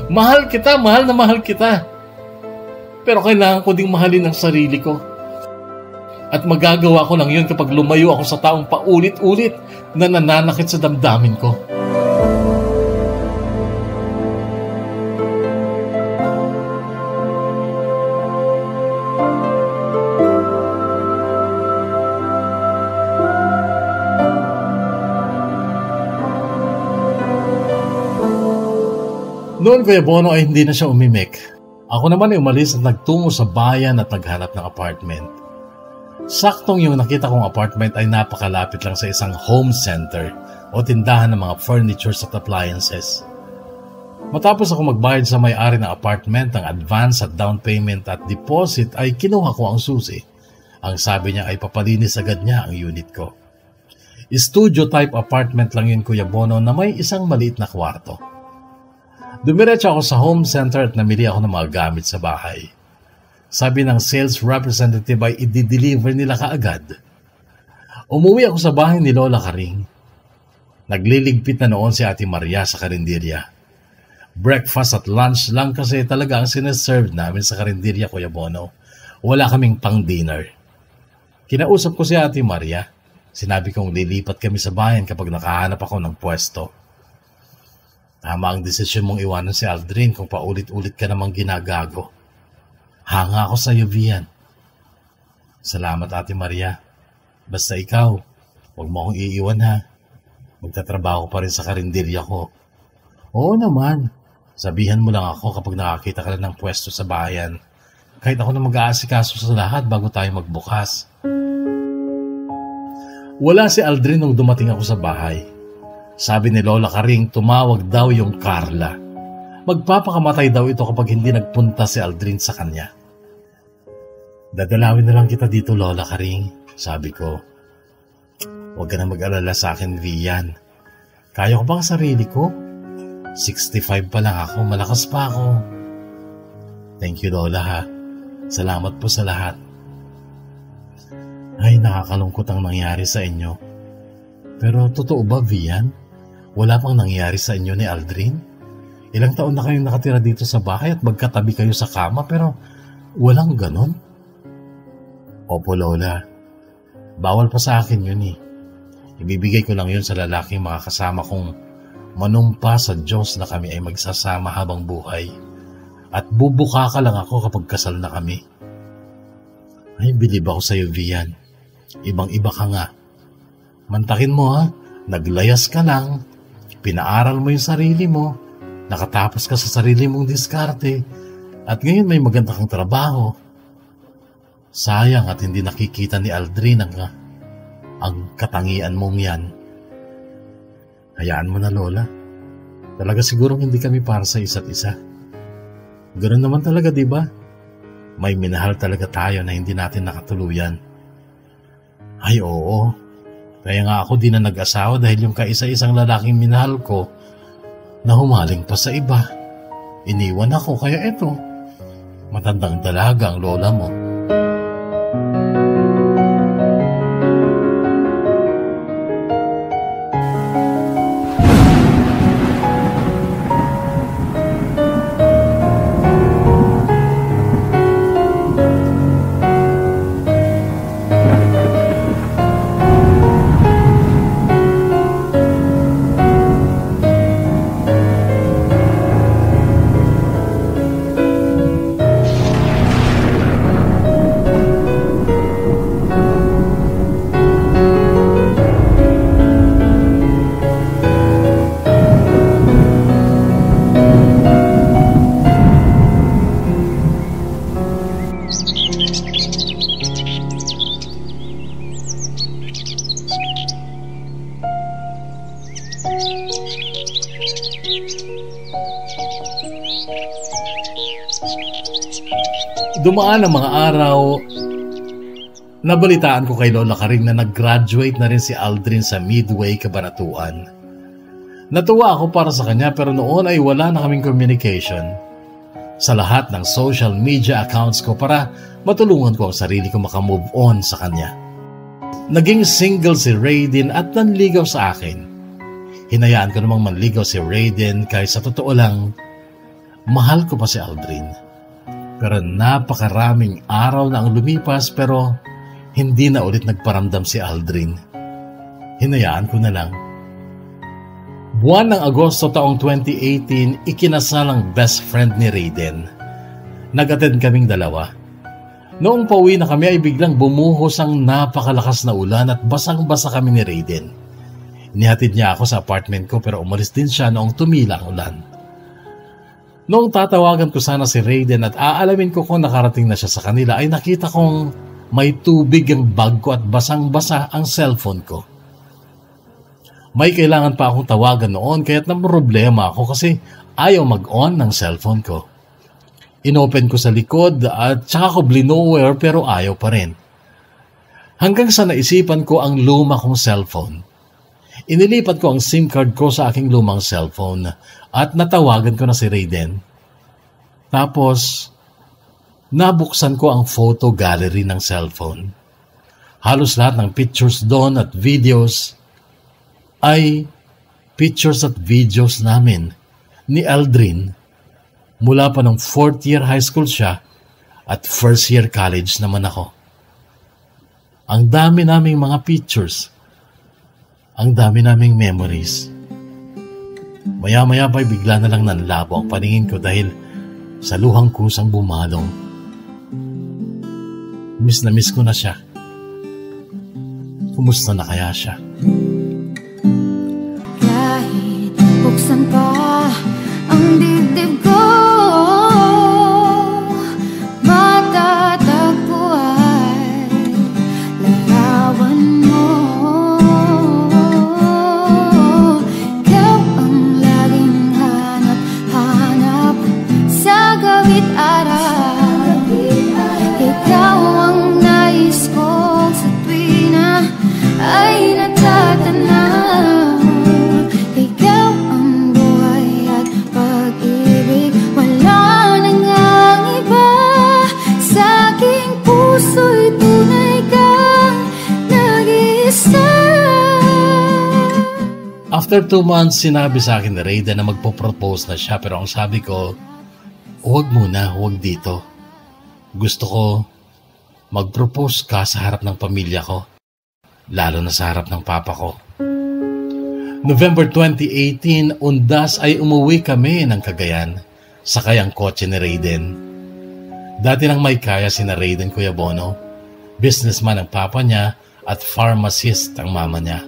Mahal kita, mahal na mahal kita. Pero kailangan ko ding mahalin ang sarili ko. At magagawa ko lang yun kapag lumayo ako sa taong paulit-ulit na nananakit sa damdamin ko. Noon Kuya Bono ay hindi na siya umimik. Ako naman ay umalis at nagtungo sa bayan at naghanap ng apartment. Saktong yung nakita kong apartment ay napakalapit lang sa isang home center o tindahan ng mga furnitures at appliances. Matapos ako magbayad sa may-ari ng apartment ng advance at down payment at deposit ay kinuha ko ang susi. Ang sabi niya ay papalinis agad niya ang unit ko. Studio type apartment lang yun Kuya Bono na may isang maliit na kwarto. Dumiretso ako sa home center at namili ako ng mga gamit sa bahay. Sabi ng sales representative ay i-deliver nila kaagad. Umuwi ako sa bahay ni Lola Karing. Nagliligpit na noon si Ate Maria sa karinderya. Breakfast at lunch lang kasi talaga ang sineserve namin sa karinderya Kuya Bono. Wala kaming pang-dinner. Kinausap ko si Ate Maria. Sinabi kong lilipat kami sa bayan kapag nakahanap ako ng pwesto. Tama ang desisyon mong iwanan si Aldrin kung paulit-ulit ka namang ginagago. Hanga ako sa iyo, Vian. Salamat, Ate Maria. Basta ikaw, huwag mo akong iiwan ha. Magtatrabaho pa rin sa karinderya ko. Oo naman. Sabihan mo lang ako kapag nakakita ka lang ng pwesto sa bayan. Kahit ako na mag-aasikaso sa lahat bago tayo magbukas. Wala si Aldrin nung dumating ako sa bahay. Sabi ni Lola Karing tumawag daw yung Carla. Magpapakamatay daw ito kapag hindi nagpunta si Aldrin sa kanya. Dadalawin na lang kita dito, Lola Karing, sabi ko. Huwag ka na mag-alala sa akin, Vian. Kaya ko bang sarili ko? 65 pa lang ako, malakas pa ako. Thank you, Lola ha. Salamat po sa lahat. Ay, nakakalungkot ang nangyari sa inyo. Pero totoo ba, Vian? Wala pang nangyari sa inyo ni Aldrin? Ilang taon na kayong nakatira dito sa bahay at magkatabi kayo sa kama pero walang ganon? Opo, Lola. Bawal pa sa akin yun eh. Ibibigay ko lang yun sa lalaking makakasama kong manumpa sa Diyos na kami ay magsasama habang buhay. At bubuka ka lang ako kapag kasal na kami. Ay, bilib ako sa iyo, Vian. Ibang-iba ka nga. Mantakin mo ha, naglayas ka lang, pinaaral mo yung sarili mo, nakatapos ka sa sarili mong diskarte, at ngayon may maganda kang trabaho. Sayang at hindi nakikita ni Aldrin ang katangian mong yan. Hayaan mo na, Lola. Talaga sigurong hindi kami para sa isa't isa. Ganoon naman talaga, di ba? May minahal talaga tayo na hindi natin nakatuluyan. Ay, oo. Kaya nga ako di na nag-asawa dahil yung kaisa-isang lalaking minahal ko na humaling pa sa iba. Iniwan ako kaya eto. Matandang dalaga ang lola mo. Dumaan ang mga araw, nabalitaan ko kay Lola Karing na nag-graduate na rin si Aldrin sa Midway, Cabanatuan. Natuwa ako para sa kanya pero noon ay wala na kaming communication sa lahat ng social media accounts ko para matulungan ko ang sarili ko makamove on sa kanya. Naging single si Raiden at nanligaw sa akin. Hinayaan ko namang manligaw si Raiden kahit sa totoo lang, mahal ko pa si Aldrin. Pero napakaraming araw na ang lumipas pero hindi na ulit nagparamdam si Aldrin. Hinayaan ko na lang. Buwan ng Agosto taong 2018, ikinasal ang best friend ni Raiden. Nag-attend kaming dalawa. Noong pauwi na kami ay biglang bumuhos ang napakalakas na ulan at basang-basa kami ni Raiden. Inihatid niya ako sa apartment ko pero umalis din siya noong tumila ang ulan. Noong tatawagan ko sana si Raiden at aalamin ko kung nakarating na siya sa kanila ay nakita kong may tubig ang bag ko at basang-basa ang cellphone ko. May kailangan pa akong tawagan noon kaya't namroblema ako kasi ayaw mag-on ng cellphone ko. Inopen ko sa likod at saka ko blinower pero ayaw pa rin. Hanggang sa naisipan ko ang luma kong cellphone. Inilipat ko ang SIM card ko sa aking lumang cellphone at natawagan ko na si Raiden. Tapos, nabuksan ko ang photo gallery ng cellphone. Halos lahat ng pictures doon at videos ay pictures at videos namin ni Aldrin mula pa nung 4th year high school siya at 1st year college naman ako. Ang dami naming mga pictures. Ang dami naming memories. Maya-maya pa'y bigla na lang nanlabo ang paningin ko dahil sa luhang kusang bumalong. Miss na miss ko na siya. Kumusta na kaya siya?
Kahit buksan pa ang dibdib ko, matatagpo ay larawan mo. Ikaw ang laging hanap-hanap sa gawit araw. Ikaw ang nais ko sa tuwi na ay natatanaw. Ikaw ang buhay at pag-ibig, wala nang ang iba. Sa aking puso'y tunay kang nag-iisa.
After 2 months, sinabi sa akin ni Raiden na magpo-propose na siya pero ang sabi ko, huwag muna, huwag dito. Gusto ko mag-propose ka sa harap ng pamilya ko, lalo na sa harap ng papa ko. November 2018, undas ay umuwi kami ng Cagayan, sakay ang kotse ni Raiden. Dati nang may kaya si na Raiden, Kuya Bono, businessman ang papa niya at pharmacist ang mama niya.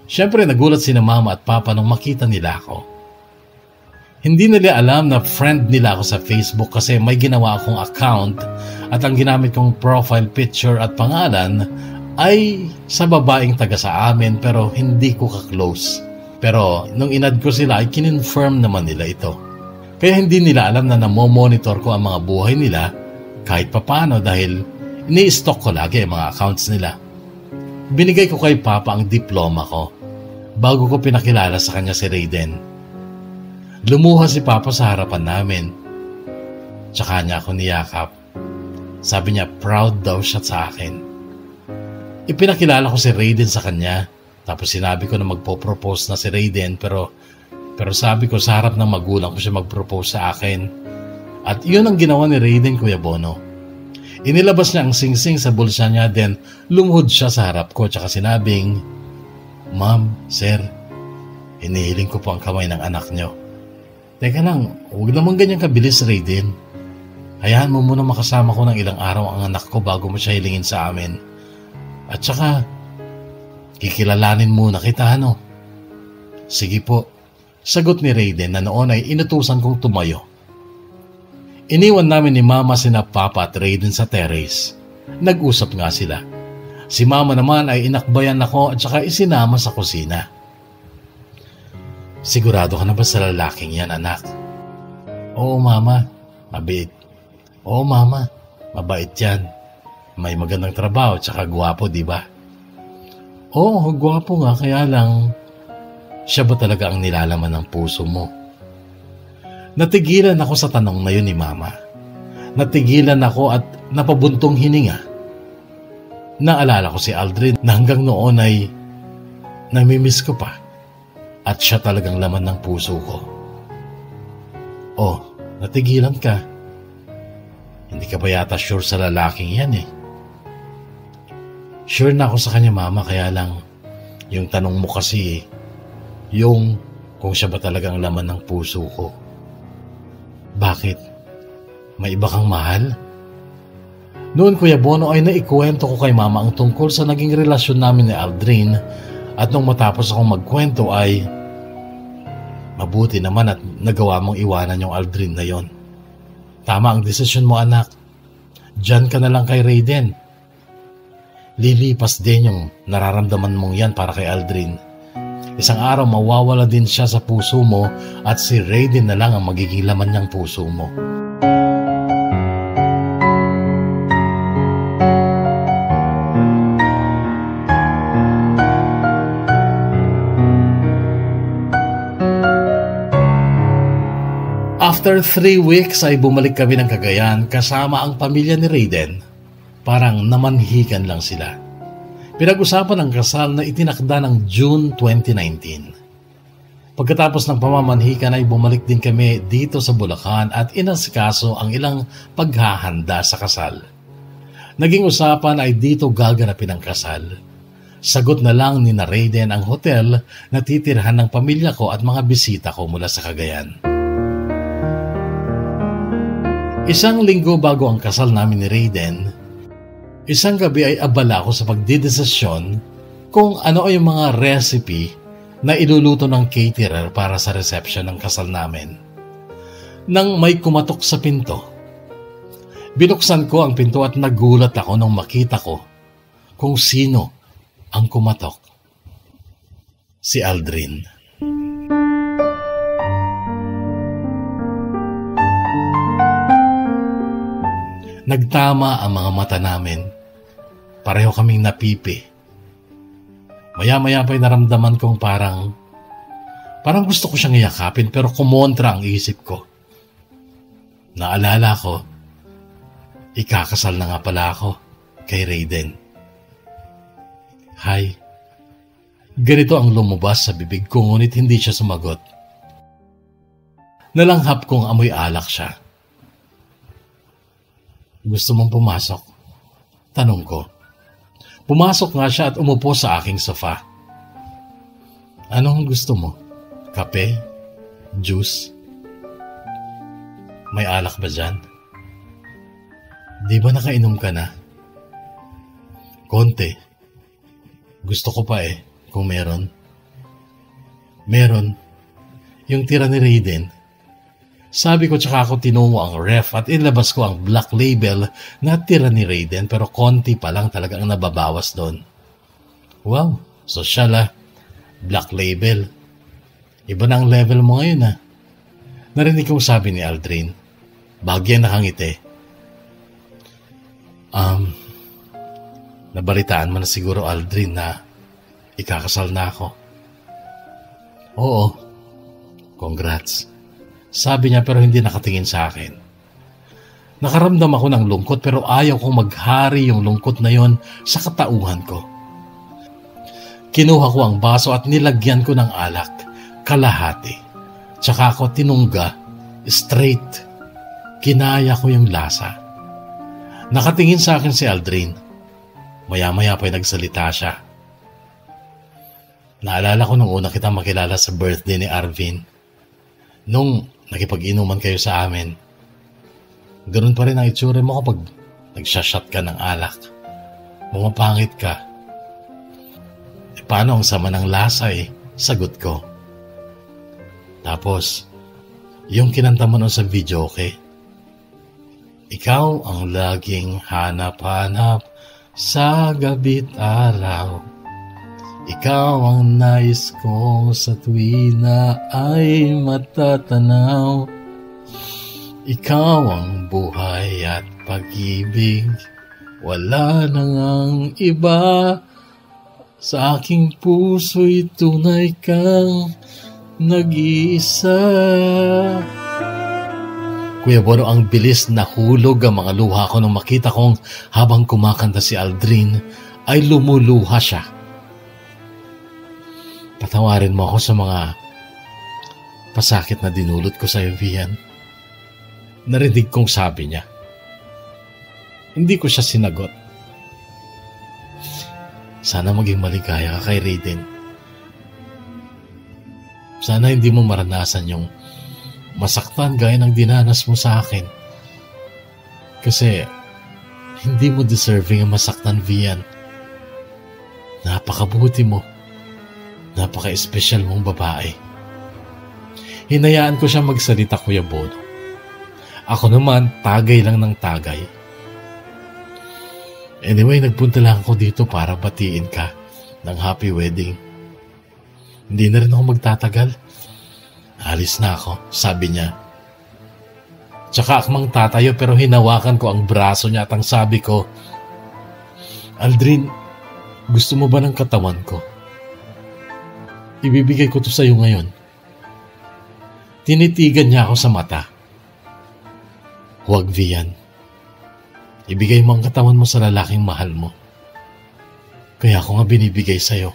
Siyempre nagulat si na mama at papa nung makita nila ako. Hindi nila alam na friend nila ako sa Facebook kasi may ginawa akong account at ang ginamit kong profile picture at pangalan ay sa babaeng taga sa amin pero hindi ko ka-close. Pero nung inad ko sila ay kinonfirm naman nila ito. Kaya hindi nila alam na namomonitor ko ang mga buhay nila kahit papano dahil ini-stalk ko lagi ang mga accounts nila. Binigay ko kay Papa ang diploma ko bago ko pinakilala sa kanya si Raiden. Lumuha si Papa sa harapan namin. Tsaka niya ako niyakap. Sabi niya proud daw siya sa akin. Ipinakilala ko si Raiden sa kanya. Tapos sinabi ko na magpo-propose na si Raiden pero sabi ko sa harap ng magulang ko siya mag-propose sa akin. At yun ang ginawa ni Raiden, Kuya Bono. Inilabas niya ang singsing sa bulsa niya then lumuhod siya sa harap ko tsaka sinabing, Ma'am, Sir, hinihiling ko po ang kamay ng anak niyo. Teka lang, huwag naman ganyan kabilis, Raiden. Hayaan mo muna makasama ko ng ilang araw ang anak ko bago mo siya hilingin sa amin. At saka, kikilalanin muna kita, ano? Sige po, sagot ni Raiden na noon ay inutusan kong tumayo. Iniwan namin ni Mama sina Papa at Raiden sa terrace. Nag-usap nga sila. Si Mama naman ay inakbayan ako at saka isinama sa kusina. Sigurado ka na ba sa lalaking yan, anak? Oo, Mama. Mabait. Oo, mama. Mabait yan. May magandang trabaho tsaka gwapo, di ba? Oo, gwapo nga. Kaya lang, siya ba talaga ang nilalaman ng puso mo? Natigilan ako sa tanong na yun ni mama. Natigilan ako at napabuntong hininga. Naalala ko si Aldrin na hanggang noon ay namimiss ko pa. At siya talagang laman ng puso ko. Oh, natigilan ka. Hindi ka ba yata sure sa lalaking yan eh? Sure na ako sa kanya, mama, kaya lang yung tanong mo kasi yung kung siya ba talagang laman ng puso ko. Bakit? May iba kang mahal? Noon, Kuya Bono, ay naikwento ko kay mama ang tungkol sa naging relasyon namin ni Aldrin at nung matapos akong magkwento ay mabuti naman at nagawa mong iwanan yung Aldrin na yon. Tama ang desisyon mo, anak. Diyan ka na lang kay Raiden. Lilipas din yung nararamdaman mong yan para kay Aldrin. Isang araw mawawala din siya sa puso mo at si Raiden na lang ang magiging laman niyang puso mo. After 3 weeks ay bumalik kami ng Cagayan kasama ang pamilya ni Raiden. Parang namanhikan lang sila. Pinag-usapan ang kasal na itinakda ng June 2019. Pagkatapos ng pamamanhikan ay bumalik din kami dito sa Bulacan at inasikaso ang ilang paghahanda sa kasal. Naging usapan ay dito gaganapin ang kasal. Sagot na lang ni Raiden ang hotel na titirhan ng pamilya ko at mga bisita ko mula sa Cagayan. Isang linggo bago ang kasal namin ni Raiden, isang gabi ay abala ako sa pagdidesisyon kung ano ay yung mga recipe na iluluto ng caterer para sa reception ng kasal namin. Nang may kumatok sa pinto, binuksan ko ang pinto at nagulat ako nang makita ko kung sino ang kumatok. Si Aldrin. Nagtama ang mga mata namin. Pareho kaming napipi. Maya-maya pa'y naramdaman kong parang gusto ko siyang iyakapin pero kumontra ang isip ko. Naalala ko, ikakasal na nga pala ako kay Raiden. Hay, ganito ang lumabas sa bibig ko ngunit hindi siya sumagot. Nalanghap kong amoy alak siya. Gusto mong pumasok? Tanong ko. Pumasok nga siya at umupo sa aking sofa. Anong gusto mo? Kape? Juice? May alak ba dyan? Di ba nakainom ka na? Konti. Gusto ko pa kung meron. Meron. Yung tira ni Raiden. Sabi ko tsaka ako tinungo ang ref at inlabas ko ang black label na tira ni Raiden pero konti pa lang talaga ang nababawas doon. Wow, sosyal black label. Iba na ang level mo ngayon Narinig kong sabi ni Aldrin. Bagyang nakangiti. Nabalitaan mo na siguro Aldrin na ikakasal na ako. Oo, congrats. Sabi niya pero hindi nakatingin sa akin. Nakaramdam ako ng lungkot pero ayaw kong maghari yung lungkot na yon sa katauhan ko. Kinuha ko ang baso at nilagyan ko ng alak, kalahati. Tsaka ako tinungga, straight. Kinaya ko yung lasa. Nakatingin sa akin si Aldrin. Maya-maya pa'y nagsalita siya. Naalala ko nung una kitang makilala sa birthday ni Arvin. Nung nakipag-inuman kayo sa amin, ganun pa rin ang itsura mo kapag nagsashot ka ng alak. Bumapangit ka. Paano ang sama ng lasa Sagot ko. Tapos, yung kinanta mo nun sa video, okay? Ikaw ang laging hanap-hanap sa gabi't araw. Ikaw ang nais ko sa tuwi na ay matatanaw. Ikaw ang buhay at pag-ibig, wala nang ang iba. Sa aking puso'y tunay kang nag-iisa. Kuya Bono, ang bilis na hulog ang mga luha ko nung makita kong habang kumakanta si Aldrin ay lumuluha siya. Patawarin mo ako sa mga pasakit na dinulot ko sa iyo, Vian. Narinig kong sabi niya. Hindi ko siya sinagot. Sana maging maligaya ka kay Raiden. Sana hindi mo maranasan yung masaktan gaya ng dinanas mo sa akin. Kasi hindi mo deserving ang masaktan, Vian. Napakabuti mo. Napaka-espesyal mong babae. Hinayaan ko siya magsalita, Kuya Bono. Ako naman, tagay lang ng tagay. Anyway, nagpunta lang ako dito para batiin ka ng happy wedding. Hindi na rin ako magtatagal. Alis na ako, sabi niya. Tsaka akmang tatayo pero hinawakan ko ang braso niya at ang sabi ko, Aldrin, gusto mo ba ng katawan ko? Ibibigay ko to sa'yo ngayon. Tinitigan niya ako sa mata. Huwag, Vian. Ibigay mo ang katawan mo sa lalaking mahal mo. Kaya ako nga binibigay sa'yo.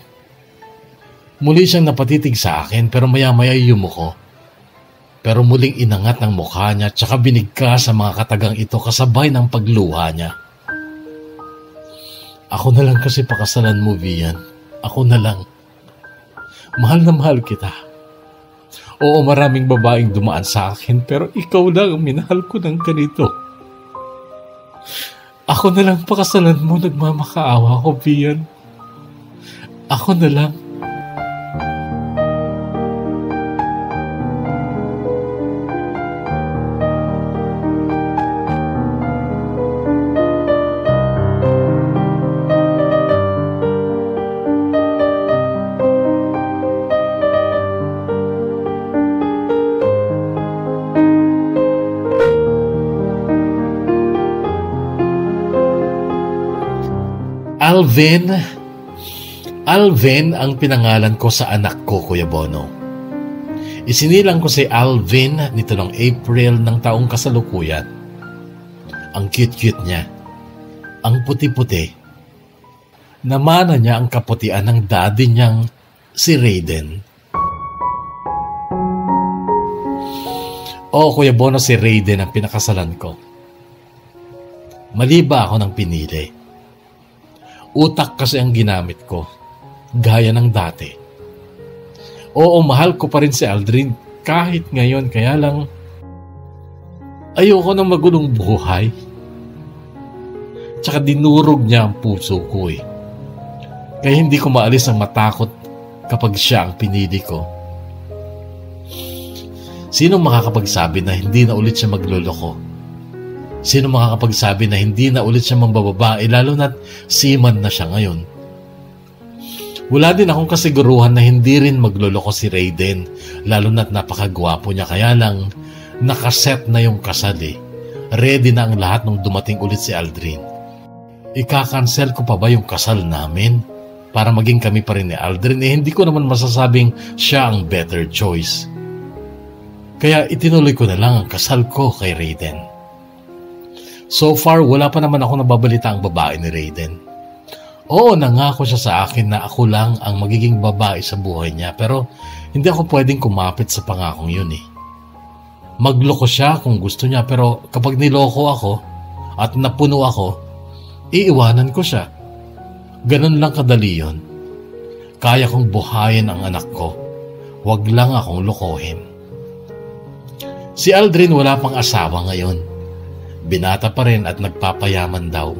Muli siyang napatitig sa akin pero maya-maya yumuko. Pero muling inangat ang mukha niya tsaka binigka sa mga katagang ito kasabay ng pagluha niya. Ako na lang kasi pakasalan mo, Vian. Ako na lang. Mahal na mahal kita. Oo, maraming babaeng dumaan sa akin pero ikaw lang ang minahal ko ng ganito. Ako na lang pakasalan mo, nagmamakaawa ko, Vian. Ako na lang. Alvin ang pinangalan ko sa anak ko, Kuya Bono. Isinilang ko si Alvin nito ng April ng taong kasalukuyan. Ang cute-cute niya. Ang puti-puti. Namana niya ang kaputian ng daddy niyang si Raiden. Oo, Kuya Bono, si Raiden ang pinakasalan ko. Mali ba ako ng pinili? Utak kasi ang ginamit ko, gaya ng dati. Oo, mahal ko pa rin si Aldrin kahit ngayon, kaya lang ayoko ng magulong buhay. Tsaka dinurog niya ang puso ko eh. Kaya hindi ko maalis ang matakot kapag siya ang pinili ko. Sino makakapagsabi na hindi na ulit siya magloloko? Sino makakapagsabi na hindi na ulit siya mambababae lalo na't seaman na siya ngayon? Wala din akong kasiguruhan na hindi rin magloloko si Raiden lalo na't napakagwapo niya, kaya lang nakaset na yung kasal eh. Ready na ang lahat nung dumating ulit si Aldrin. Ika-cancel ko pa ba yung kasal namin para maging kami pa rin ni Aldrin? Eh hindi ko naman masasabing siya ang better choice. Kaya itinuloy ko na lang ang kasal ko kay Raiden. So far, wala pa naman ako nababalita ang babae ni Raiden. Oo, nangako siya sa akin na ako lang ang magiging babae sa buhay niya, pero hindi ako pwedeng kumapit sa pangakong yun eh. Magloko siya kung gusto niya, pero kapag niloko ako at napuno ako, iiwanan ko siya. Ganun lang kadali yun. Kaya kong buhayin ang anak ko. Huwag lang akong lokohin. Si Aldrin wala pang asawa ngayon. Binata pa rin at nagpapayaman daw.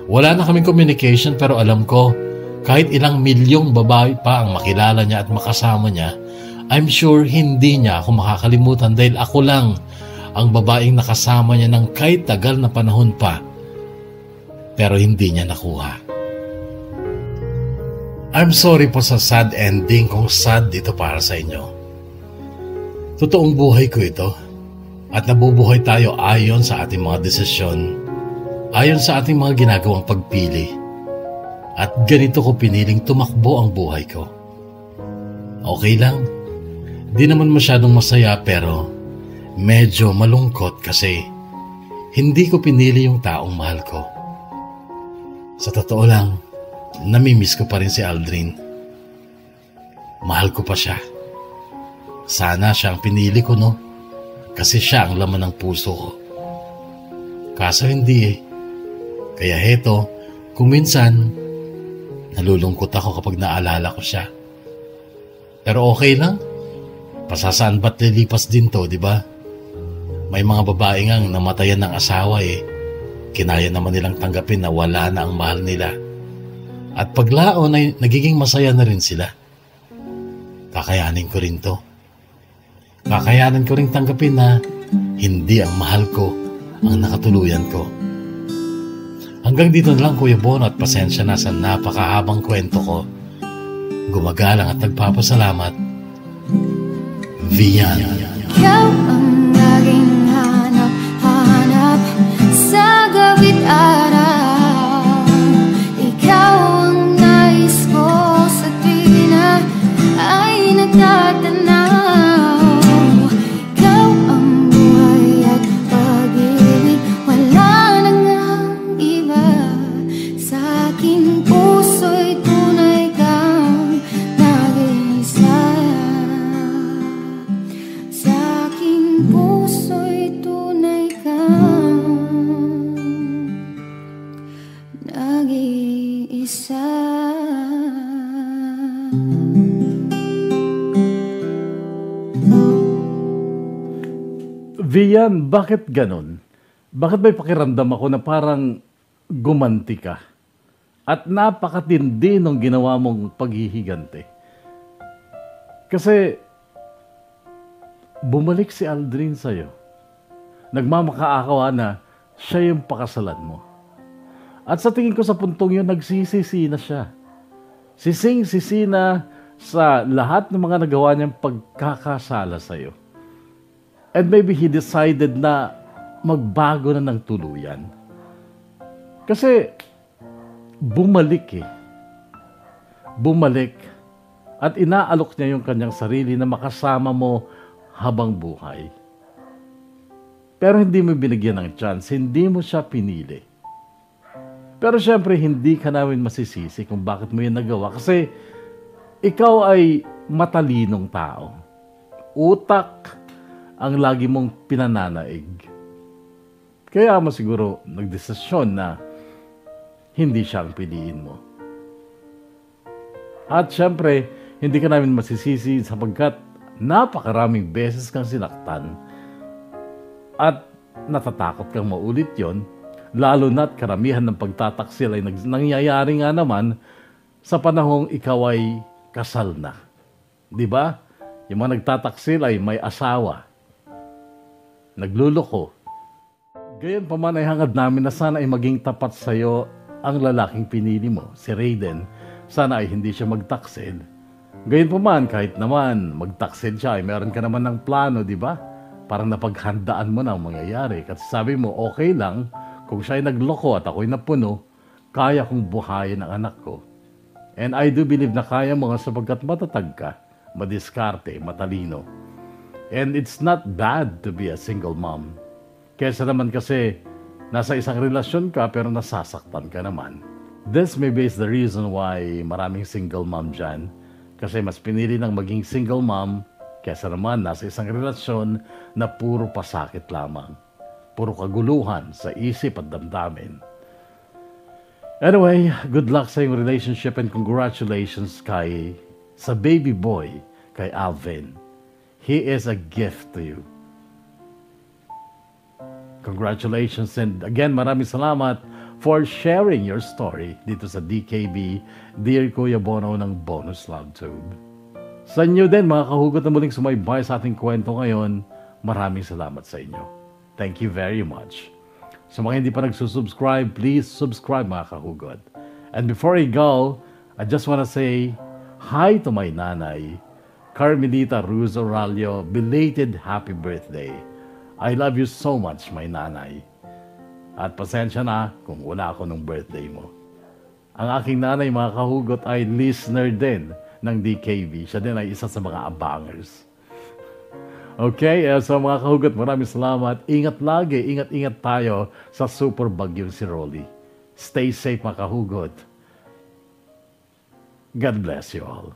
Wala na kaming communication pero alam ko, kahit ilang milyong babae pa ang makilala niya at makasama niya, I'm sure hindi niya ako makakalimutan dahil ako lang ang babaeng nakasama niya ng kahit tagal na panahon pa. Pero hindi niya nakuha. I'm sorry po sa sad ending kung sad dito para sa inyo. Totoong buhay ko ito. At nabubuhay tayo ayon sa ating mga desisyon, ayon sa ating mga ginagawang pagpili. At ganito ko piniling tumakbo ang buhay ko. Okay lang. Di naman masyadong masaya pero medyo malungkot kasi hindi ko pinili yung taong mahal ko. Sa totoo lang, namimiss ko pa rin si Aldrin. Mahal ko pa siya. Sana siya ang pinili ko, no? Kasi siya ang laman ng puso ko. Kaso hindi eh. Kaya heto, kung minsan, nalulungkot ako kapag naalala ko siya. Pero okay lang. Pasasaan ba't lilipas din to, di ba? May mga babae ngang namatayan ng asawa eh. Kinaya naman nilang tanggapin na wala na ang mahal nila. At paglaon ay nagiging masaya na rin sila. Kakayanin ko rin to. Kakayanin ko rin tanggapin na hindi ang mahal ko ang nakatuluyan ko. Hanggang dito na lang, Kuya Bono, at pasensya na sa napakahabang kwento ko. Gumagalang at nagpapasalamat. Vian.
Ikaw ang laging hanap sa gabi't araw. Ikaw ang nais ko sa tuwing na ay nagtatanaw. Ikaw ang buhay at pag-ibig, wala na ngang iba. Sa aking puso'y tunay kang nag-iisa. Sa aking puso'y tunay kang nag-iisa.
Vian, bakit ganun? Bakit may pakiramdam ako na parang gumanti ka? At napakatindi nung ginawa mong paghihigante. Kasi bumalik si Aldrin sa'yo. Nagmamakaawa na siya yung pakasalan mo. At sa tingin ko sa puntong yun, nagsisisi na siya. Sising-sisi na sa lahat ng mga nagawa niyang pagkakasala sa'yo. And maybe he decided na magbago na ng tuluyan. Kasi bumalik eh. Bumalik. At inaalok niya yung kanyang sarili na makasama mo habang buhay. Pero hindi mo binigyan ng chance. Hindi mo siya pinili. Pero syempre, hindi ka namin masisisi kung bakit mo yun nagawa. Kasi ikaw ay matalinong tao. Utak ang lagi mong pinananaig. Kaya mo siguro nagdesisyon na hindi siya ang piliin mo. At syempre, hindi ka namin masisisi sapagkat napakaraming beses kang sinaktan at natatakot kang maulit yon, lalo na't karamihan ng pagtataksil ay nangyayari nga naman sa panahong ikaw ay kasal na. Di ba? Yung mga nagtataksil ay may asawa. Nagluloko. Gayon pa man ay hangad namin na sana ay maging tapat sa iyo ang lalaking pinili mo, si Raiden. Sana ay hindi siya magtaksil. Gayon pa man, kahit naman magtaksil siya, ay meron ka naman ng plano, di ba? Parang napaghandaan mo na ang mangyayari. Kasi sabi mo, okay lang, kung siya ay nagloko at ako'y napuno, kaya kong buhayin ang anak ko. And I do believe na kaya mo nga sapagkat matatag ka, madiskarte, matalino. And it's not bad to be a single mom. Kesa naman kasi nasa isang relasyon ka pero nasasaktan ka naman. This maybe is the reason why maraming single mom dyan. Kasi mas pinili ng maging single mom kesa naman nasa isang relasyon na puro pasakit lamang. Puro kaguluhan sa isip at damdamin. Anyway, good luck sa iyong relationship and congratulations sa baby boy, kay Alvin. He is a gift to you. Congratulations, and again, maraming salamat for sharing your story dito sa DKB, Dear Kuya Bono ng Bonus Love Tube. Sa inyo din, mga kahugot na muling sumaybay sa ating kwento ngayon, maraming salamat sa inyo. Thank you very much. Sa mga hindi pa nagsusubscribe, please subscribe, mga kahugot. And before I go, I just want to say hi to my nanay, Carmelita Ruz Oralio, belated happy birthday. I love you so much, my nanay. At pasensya na kung wala ako nung birthday mo. Ang aking nanay, mga kahugot, ay listener din ng DKB. Siya din ay isa sa mga abangers. Okay, so mga kahugot, maraming salamat. Ingat lagi, ingat-ingat tayo sa super bagyong si Rolly. Stay safe, mga kahugot. God bless you all.